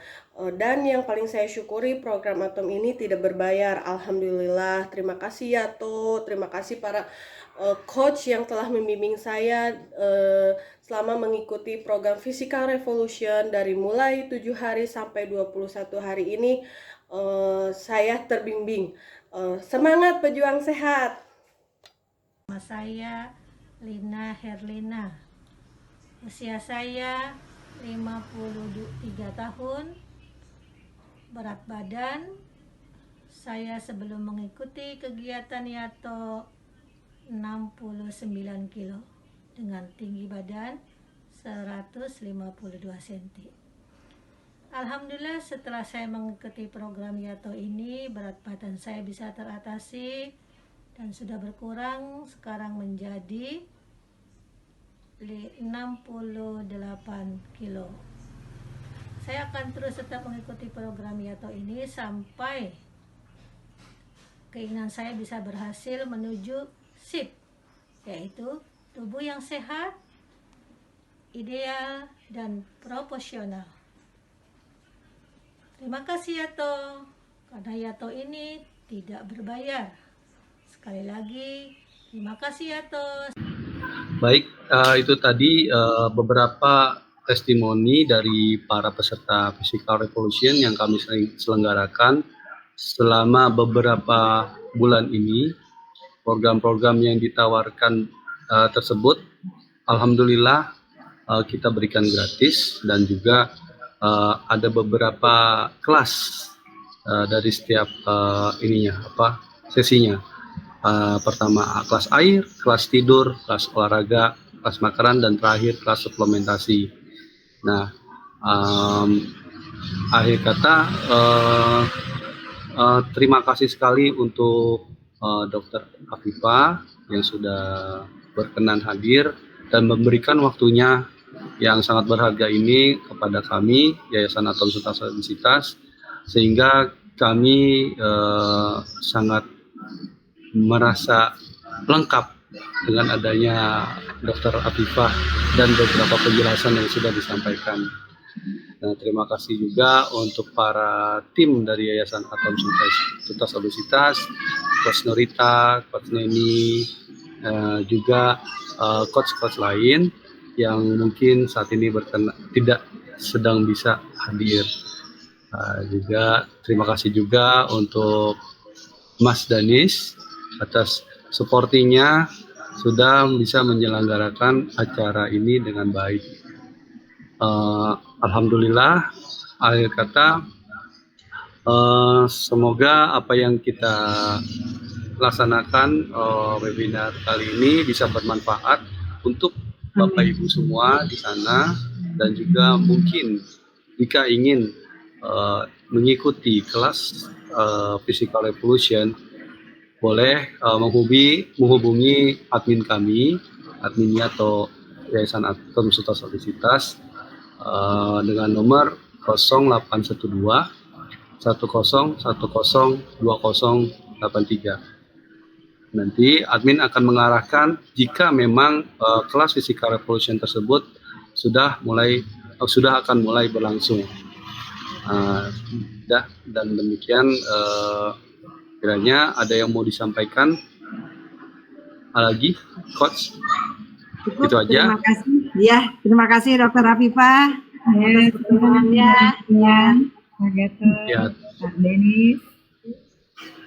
Dan yang paling saya syukuri, program Atom ini tidak berbayar. Alhamdulillah, terima kasih Yato, terima kasih para coach yang telah membimbing saya selama mengikuti program Physical Revolution dari mulai 7 hari sampai 21 hari ini. Saya terbimbing. Semangat pejuang sehat. Nama saya Lina Herlina. Usia saya 53 tahun. Berat badan saya sebelum mengikuti kegiatan Yato 69 kilo dengan tinggi badan 152 cm. Alhamdulillah setelah saya mengikuti program Yato ini, berat badan saya bisa teratasi dan sudah berkurang, sekarang menjadi 68 kilo. Saya akan terus tetap mengikuti program Yato ini sampai keinginan saya bisa berhasil menuju SIP, yaitu tubuh yang sehat, ideal, dan proporsional. Terima kasih Yato, karena Yato ini tidak berbayar. Sekali lagi, terima kasih Yato. Baik, itu tadi beberapa testimoni dari para peserta Physical Revolution yang kami selenggarakan selama beberapa bulan ini. Program-program yang ditawarkan tersebut, alhamdulillah kita berikan gratis, dan juga ada beberapa kelas dari setiap sesinya. Pertama kelas air, kelas tidur, kelas olahraga, kelas makanan, dan terakhir kelas suplementasi. Nah, akhir kata terima kasih sekali untuk Dr. Afifah yang sudah berkenan hadir dan memberikan waktunya yang sangat berharga ini kepada kami, Yayasan Atom Tuntas Obesitas, sehingga kami sangat merasa lengkap dengan adanya Dr. Afifah dan beberapa penjelasan yang sudah disampaikan. Nah, terima kasih juga untuk para tim dari Yayasan Atom Tuntas Obesitas, Coach Norita, Coach Neni, juga coach-coach lain yang mungkin saat ini tidak sedang bisa hadir. Juga terima kasih juga untuk Mas Danis atas supportingnya sudah bisa menyelenggarakan acara ini dengan baik. Alhamdulillah, akhir kata semoga apa yang kita laksanakan webinar kali ini bisa bermanfaat untuk Bapak Ibu semua di sana, dan juga mungkin jika ingin mengikuti kelas Physical Revolution, boleh menghubungi admin kami, adminnya atau Yayasan Atom Suta Solidaritas dengan nomor 0812 1010 2083. Nanti admin akan mengarahkan jika memang kelas Physical Revolution tersebut sudah akan mulai berlangsung. Dan demikian kiranya ada yang mau disampaikan lagi, Coach? Cukup, Itu aja. terima kasih. Ya, terima kasih Dr. Afifah Ya, atas pertemuannya. ya, Pak Gatot, Ya. Pak Denis,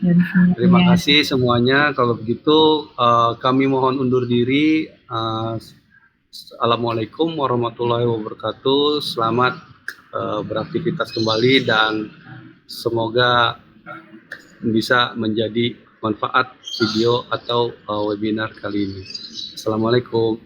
dan semuanya. Terima kasih semuanya. Kalau begitu kami mohon undur diri. Assalamualaikum warahmatullahi wabarakatuh. Selamat beraktivitas kembali dan semoga bisa menjadi manfaat video atau webinar kali ini. Assalamualaikum.